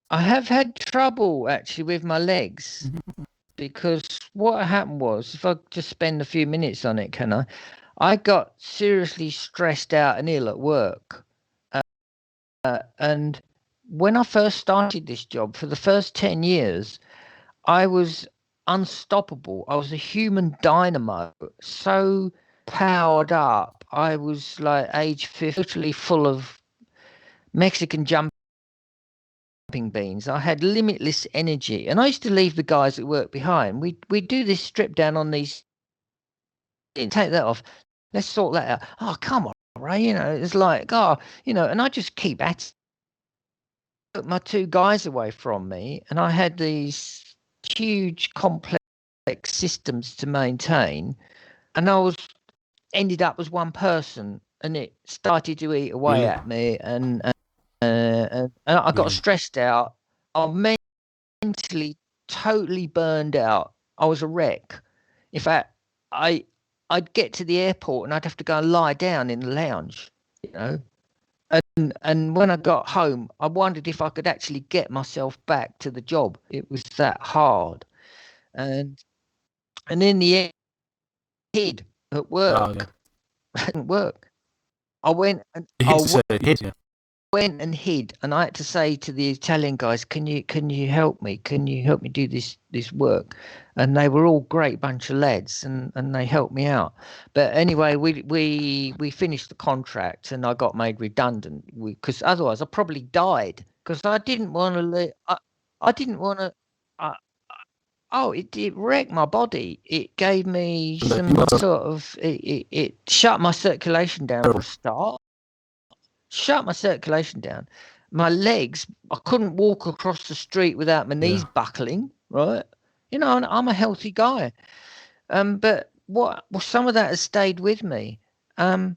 I have had trouble actually with my legs because what happened was, if I just spend a few minutes on it, can I? I got seriously stressed out and ill at work. And when I first started this job, for the first 10 years, I was unstoppable. I was a human dynamo, so powered up. I was like age 50, totally full of Mexican jumping beans. I had limitless energy, and I used to leave the guys at work behind. We do this strip down on these. Take that off. Let's sort that out. Oh, come on, Ray. It's like, and I just keep at took my 2 guys away from me, and I had these huge complex systems to maintain, and I was ended up as one person, and it started to eat away Really? at me, and I got Yeah. stressed out. I mentally totally burned out. I was a wreck. In fact, I'd get to the airport and I'd have to go and lie down in the lounge, you know. And when I got home, I wondered if I could actually get myself back to the job. It was that hard. And in the end, hid at Oh, yeah. work. It didn't work. I went and You I hate to say it, yeah. went and hid, and I had to say to the Italian guys, can you help me? Can you help me do this work? And they were all great bunch of lads, and they helped me out. But anyway, we finished the contract, and I got made redundant because otherwise I probably died because I didn't want to. I didn't want to. Oh, it wrecked my body. It gave me some sort of. It shut my circulation down for a start. Shut my circulation down. My legs, I couldn't walk across the street without my knees Yeah. buckling, right? And I'm a healthy guy. But well, some of that has stayed with me. And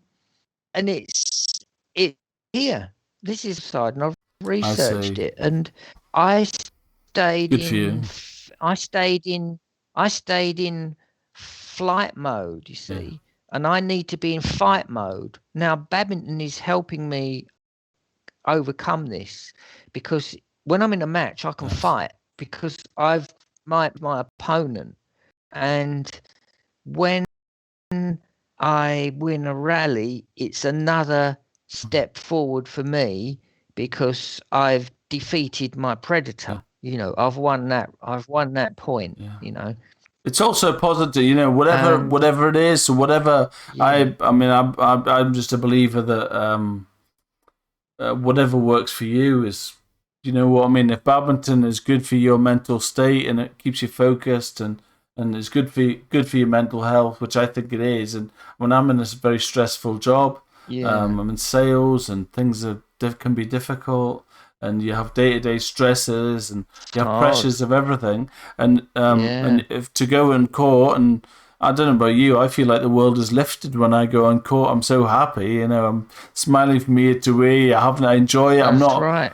it here. This is side, and I've I researched see. it, and I stayed Good for in, you. f- I stayed in, I stayed in flight mode. You Yeah. see, and I need to be in fight mode now. Badminton is helping me overcome this because when I'm in a match, I can Yes. fight because I've my opponent, and when I win a rally, it's another step forward for me because I've defeated my Yeah. predator. I've won that. I've won that point. Yeah. It's also positive, whatever Um, whatever it is, whatever. yeah, I mean, I'm just a believer that whatever works for you is, you know what I mean. If badminton is good for your mental state and it keeps you focused and is good for your mental health, which I think it is. And when I'm in this very stressful job, yeah, I'm in sales and things can be difficult, and you have day to day stresses and it's you have hard. pressures of everything, and Yeah, if to go in court and I don't know about you. I feel like the world is lifted when I go on court. I'm so happy, I'm smiling from ear to ear. I enjoy it. that's right.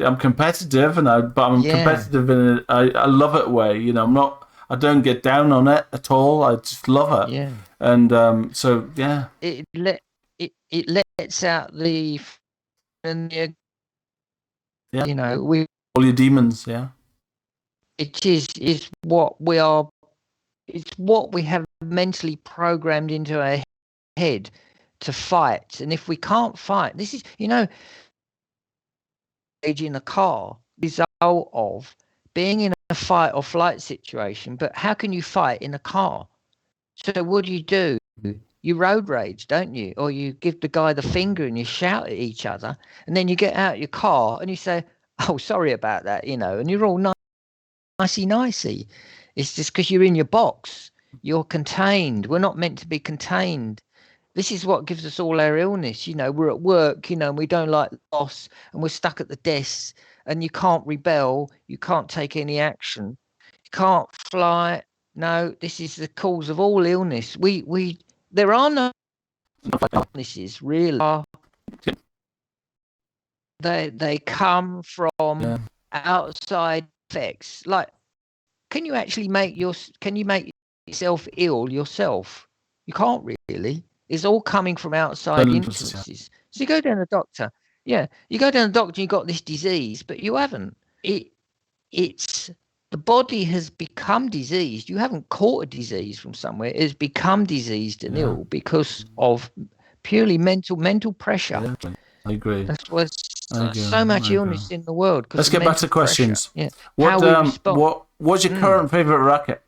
I'm competitive, but I'm Yeah, competitive in I love it way. I'm not. I don't get down on it at all. I just love it, yeah. and so yeah, It lets out the and the Yeah. You know, all your demons. Yeah. it is what we are. It's what we have mentally programmed into our head to fight. And if we can't fight, this is, you know, in a car, result of being in a fight or flight situation. But how can you fight in a car? So what do? You road rage, don't you? Or you give the guy the finger and you shout at each other, and then you get out your car and you say, "Oh, sorry about that," you know, and you're all nicey. It's just because you're in your box. You're contained. We're not meant to be contained. This is what gives us all our illness. You know, we're at work, you know, and we don't like the boss and we're stuck at the desk and you can't rebel. You can't take any action. You can't fly. No, this is the cause of all illness. There are no illnesses really. They come from outside effects. Like, can you make yourself ill yourself? You can't really. It's all coming from outside influences. So you go down to the doctor. Yeah, you go down to the doctor. You got this disease, but you haven't. It's the body has become diseased. You haven't caught a disease from somewhere. It's become diseased and ill because of purely mental pressure. Yeah, I agree. That's why so much illness in the world. Let's get back to questions. Yeah. What's your current favorite racket?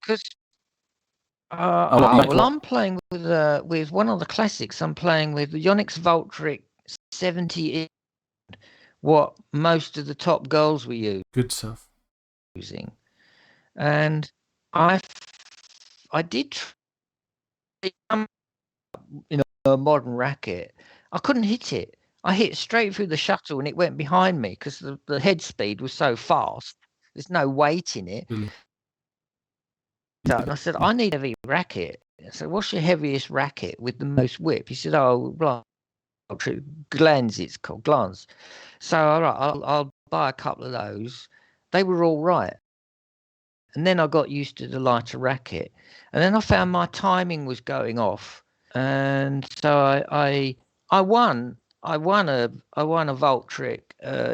Because I'm playing with one of the classics. I'm playing with the Yonex Voltric 70. What most of the top girls were good stuff using, and I did in a modern racket. I couldn't hit it. I hit straight through the shuttle and it went behind me because the head speed was so fast. There's no weight in it. Really? And I said, I need a heavy racket. I said, what's your heaviest racket with the most whip? He said, oh, blah, Glens, it's called Glens. So, all right, I'll buy a couple of those. They were all right. And then I got used to the lighter racket. And then I found my timing was going off. And so I won a Voltric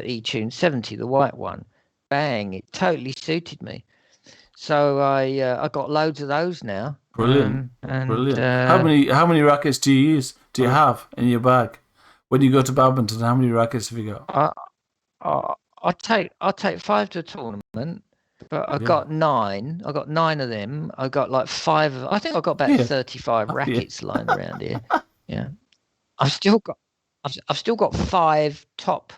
E-Tune 70, the white one. Bang! It totally suited me. So I got loads of those now. Brilliant. How many rackets do you use? Do you have in your bag when you go to badminton? How many rackets have you got? I'll take 5 to a tournament. But I got 9. I got 9 of them. I got like 5. I think I got about 35 rackets lying around here. Yeah, I've still got 5 top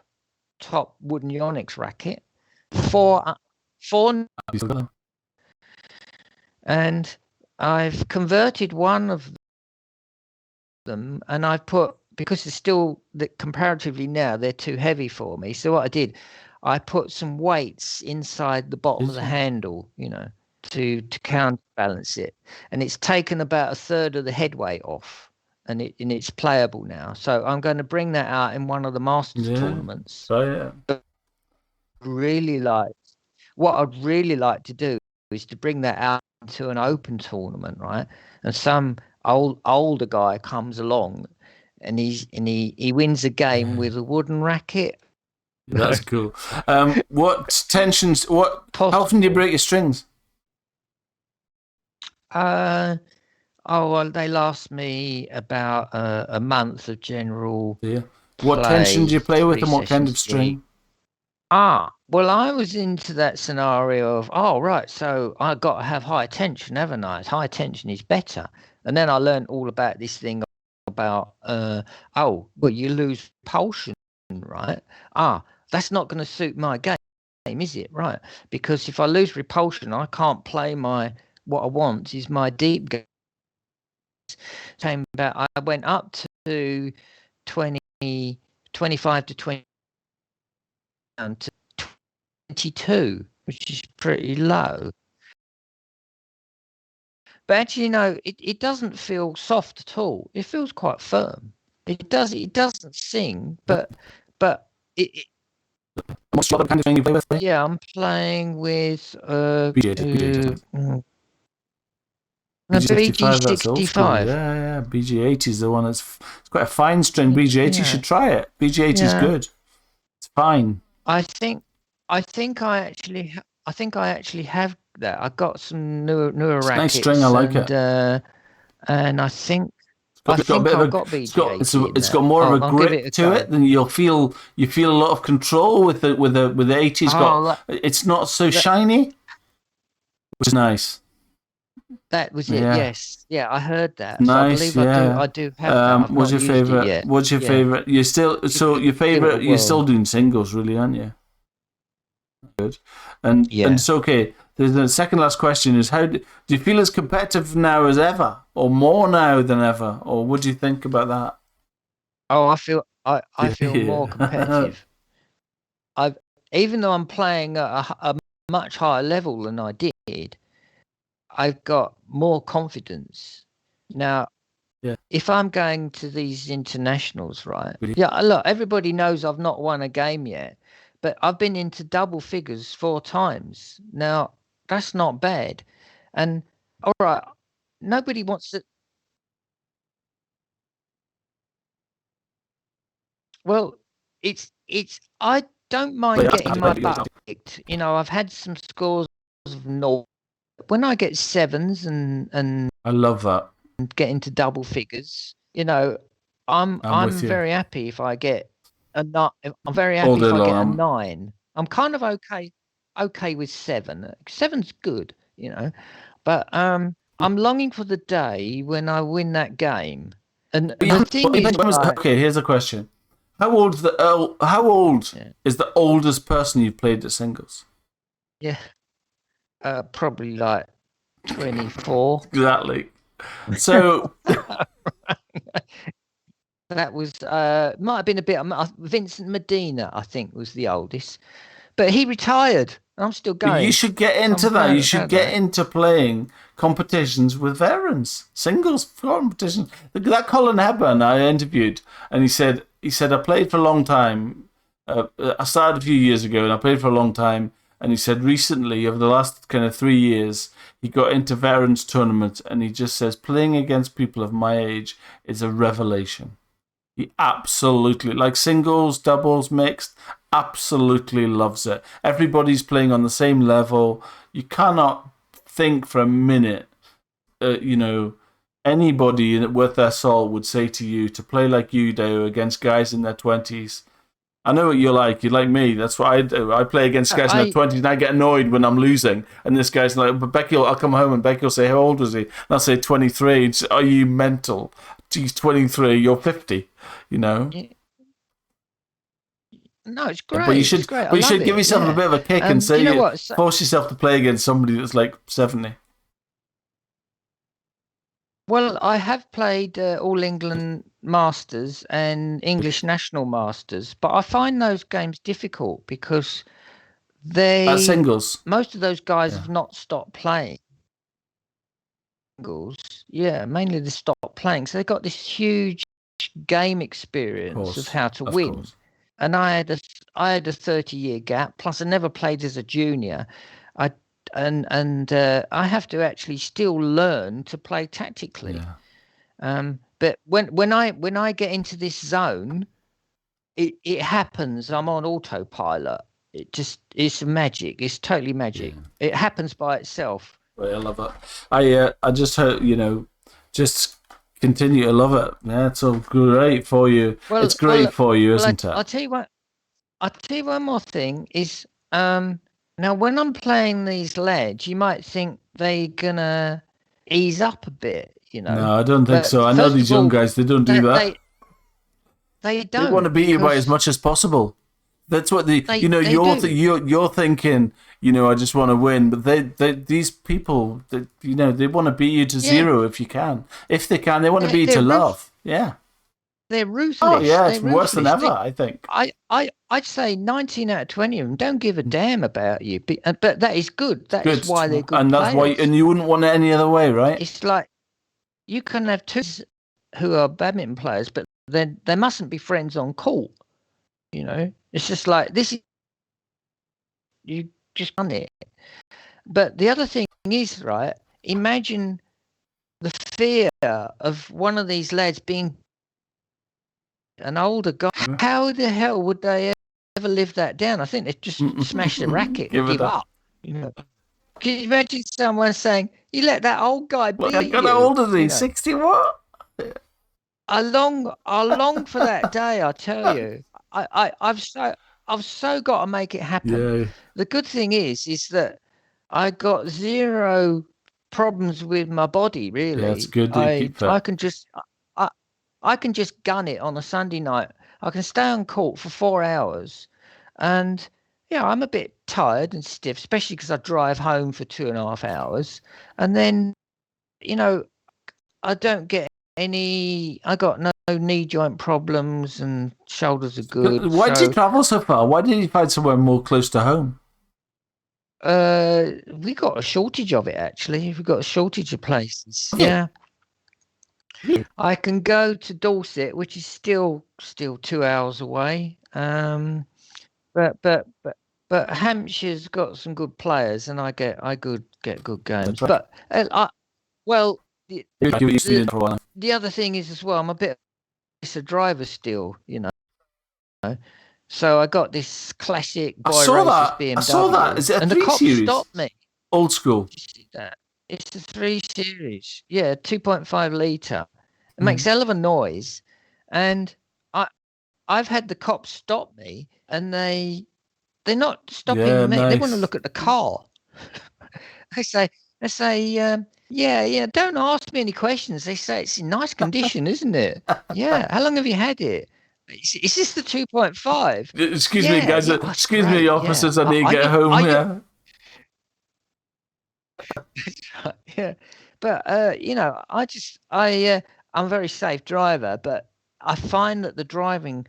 wooden Yonex racket, 4, and I've converted one of them, and I've put, because it's still that comparatively now they're too heavy for me. So what I did, I put some weights inside the bottom of the handle, you know, to counterbalance it, and it's taken about a third of the head weight off, and it's playable now. So I'm going to bring that out in one of the Masters tournaments. Oh yeah. What I'd really like to do is to bring that out to an open tournament, right? And some older guy comes along, and he wins a game with a wooden racket. That's cool. What tensions? How often do you break your strings? Well, they last me about a month of general. Yeah. What tension do you play with, and what kind of string? Well, I was into that scenario of, right, so I got to have high tension, haven't I? High tension is better. And then I learned all about this thing about, you lose propulsion, right? That's not going to suit my game, is it? Right. Because if I lose repulsion, I can't play what I want is my deep game. I went up to 25 to 20 down to 22, which is pretty low. But actually, it doesn't feel soft at all. It feels quite firm. It doesn't sing, but it. What's the other kind of string you play with? Yeah, I'm playing with BJ. No, BG65, that's old school. BG65. Yeah. BG80 is the one that's it's quite a fine string. BG80, you should try it. BG80 is good. It's fine. I think I actually have that. I got some newer It's a rackets. nice string. I like it. And I think It's got a bit of I've got BG80. it's got more of a grip to it. Then you feel a lot of control with the 80's got. It's not so shiny, which is nice. That was it. Yeah. Yes. Yeah, I heard that. Nice. So I do have that. What's your favorite? What's your favorite? You're still your favorite. You're still doing singles, really, aren't you? Good. And it's okay. The second last question is: do you feel as competitive now as ever, or more now than ever, or what do you think about that? Oh, I feel more competitive. Even though I'm playing at a much higher level than I did, I've got more confidence now. Yeah. If I'm going to these internationals, right? Yeah, look, everybody knows I've not won a game yet, but I've been into double figures 4 times. Now, that's not bad. And all right, nobody wants to. Well, it's I don't mind getting my butt kicked. You know, I've had some scores of 0. When I get 7s and I love that. And get into double figures, you know, I'm very happy if I get a 9. I'm very happy if I get a 9. I'm kind of okay with 7. 7's good, you know, but I'm longing for the day when I win that game. And the thing is, okay, here's a question: How old is the oldest person you've played at singles? Yeah, probably like 24. Exactly. So that was might have been a bit. Vincent Medina, I think, was the oldest, but he retired. I'm still going. You should get into that. You should get into playing competitions with veterans, singles competitions. That Colin Hepburn I interviewed, and he said I played for a long time. I started a few years ago, and I played for a long time. And he said recently, over the last kind of 3 years, he got into veterans tournaments, and he just says playing against people of my age is a revelation. He absolutely, like singles, doubles, mixed, absolutely loves it. Everybody's playing on the same level. You cannot think for a minute, anybody worth their salt would say to you to play like you do against guys in their 20s. I know what you're like. You're like me. That's what I do. I play against guys in their 20s, and I get annoyed when I'm losing. And this guy's like, but I'll come home and Becky will say, how old was he? And I'll say 23. Say, are you mental? He's 23. You're 50. You know. No, it's great. But you should give yourself a bit of a kick and say, force yourself to play against somebody that's like 70. Well, I have played All England Masters and English National Masters, but I find those games difficult because singles. Most of those guys have not stopped playing. Singles, mainly they stopped playing, so they got this huge game experience of how to win. Course. And I had a 30-year gap. Plus, I never played as a junior. I have to actually still learn to play tactically. Yeah. But when I get into this zone, it happens. I'm on autopilot. It's magic. It's totally magic. Yeah. It happens by itself. Well, I love it. I just hope just continue to love it. Yeah, it's all great for you. Well, it's great for you, isn't it? I'll tell you one more thing is now, when I'm playing these lads, you might think they're going to ease up a bit, you know. No, I don't think so. I know these young guys, they don't do that. They don't. They want to beat you by as much as possible. That's what you're thinking, I just want to win. But these people, they want to beat you to 0 if you can. If they can, they want to beat you to love. Yeah. They're ruthless. Oh, yeah, it's worse than ever, I think. I'd say 19 out of 20 of them don't give a damn about you. But that is good. That is why they're good players. And you wouldn't want it any other way, right? It's like you can have two who are badminton players, but then they mustn't be friends on court. It's just like this is you just done it. But the other thing is, right, imagine fear of one of these lads being an older guy. How the hell would they ever live that down? I think they'd just smash the racket and give up. You know, can you imagine someone saying, "You let that old guy beat you"? How old is he? 60 what? I long for that day. I tell you, I've so got to make it happen. Yeah. The good thing is that I got zero problems with my body. Really, Yeah, it's good. I can just gun it on a Sunday night. I can stay on court for 4 hours, and I'm a bit tired and stiff, especially because I drive home for 2.5 hours, and then I don't get I got no knee joint problems and shoulders are good. Why did you travel so far? Why didn't you find somewhere more close to home? We got a shortage of it, actually. We've got a shortage of places. Yeah. I can go to Dorset, which is still 2 hours away. But Hampshire's got some good players, and I get good games. But the other thing is as well, I'm a bit of a driver still, So I got this classic BMW. I saw that. Is it a 3 Series? The cop stopped me. Old school. It's the 3 Series. Yeah, 2.5 litre. It makes a hell of a noise, and I've had the cops stop me, and they're not stopping me. Nice. They want to look at the car. They say, don't ask me any questions. They say it's in nice condition, isn't it? Yeah. How long have you had it? Is this the 2.5? Excuse me, guys. Excuse me, officers. I need to get home. Yeah. But I'm a very safe driver, but I find that the driving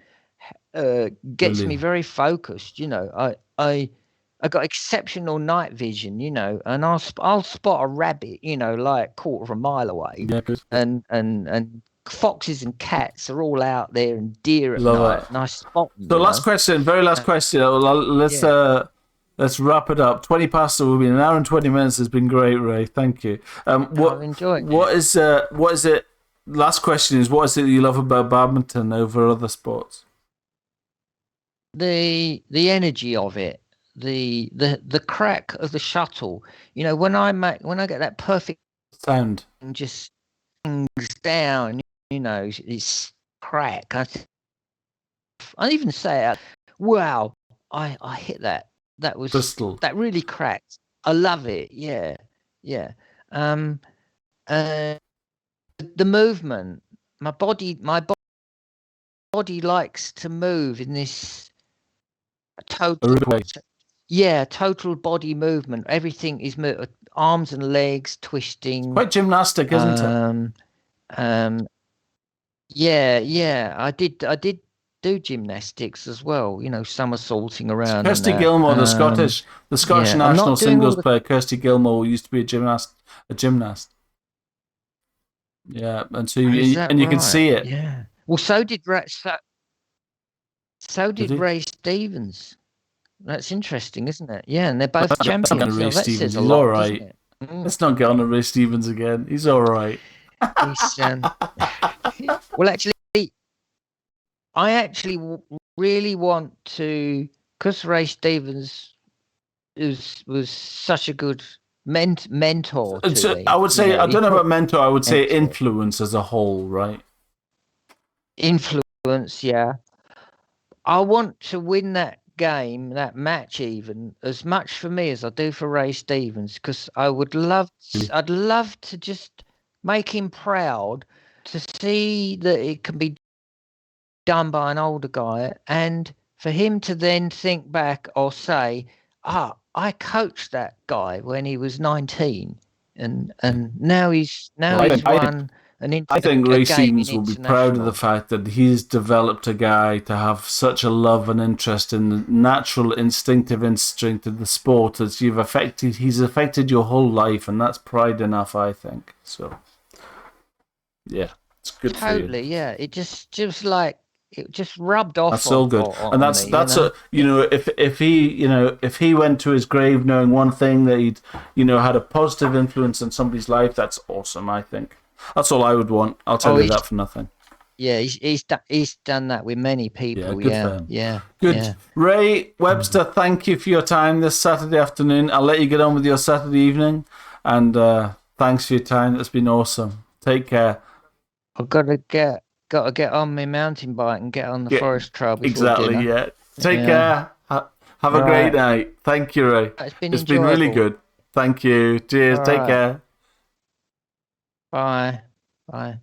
gets me very focused. I got exceptional night vision, and I'll spot a rabbit, like quarter of a mile away. Yeah, and foxes and cats are all out there, and deer at night, and I spot them. So very last question. Let's wrap it up. 20 past, so we'll be an hour and 20 minutes. Has been great, Ray. Thank you. I've enjoyed it. What is it? Last question is, what is it that you love about badminton over other sports? The energy of it, the crack of the shuttle. When I get that perfect sound and just things down, it's crack. I even say out, wow, I hit that. That was crystal. That really cracked. I love it. Yeah. The movement. My body likes to move in this total body movement. Everything is arms and legs twisting. Quite gymnastic, isn't it? Yeah. I did do gymnastics as well, somersaulting around. Kirsty Gilmore, the Scottish national singles player, Kirsty Gilmore used to be a gymnast. Yeah, and so you can see it. Yeah. Well, so did Ray Stevens. That's interesting, isn't it? Yeah, and they're both champions. Ray Stevens, he's all right. Let's not get on to Ray Stevens again. He's all right. Well, actually, I actually really want to, because Ray Stevens was such a good mentor to me. I would say, I don't know about mentor, I would say influence as a whole, right? Influence, yeah. I want to win that game, that match, even as much for me as I do for Ray Stevens, because I'd love to just make him proud to see that it can be done by an older guy, and for him to then think back or say, I coached that guy when he was 19, and now he's won an. I think Ray Stevens will be proud of the fact that he's developed a guy to have such a love and interest in the natural instinctive instinct of the sport as he's affected your whole life, and that's pride enough, I think. So yeah, it's good totally, for you. Yeah, it just like it just rubbed off. That's all good, and that's if he went to his grave knowing one thing, that he'd had a positive influence on somebody's life, that's awesome, I think. That's all I would want. I'll tell you he's that for nothing. yeah, he's done that with many people. Good Yeah, for him. yeah, Good. yeah. Ray Webster, thank you for your time this Saturday afternoon. I'll let you get on with your Saturday evening. And thanks for your time. It's been awesome. Take care. I've got to get on my mountain bike and get on the forest trail before dinner. Yeah. Take care. Have a great night. Thank you, Ray. It's been really good. Thank you. Cheers. Take care. Bye. Bye.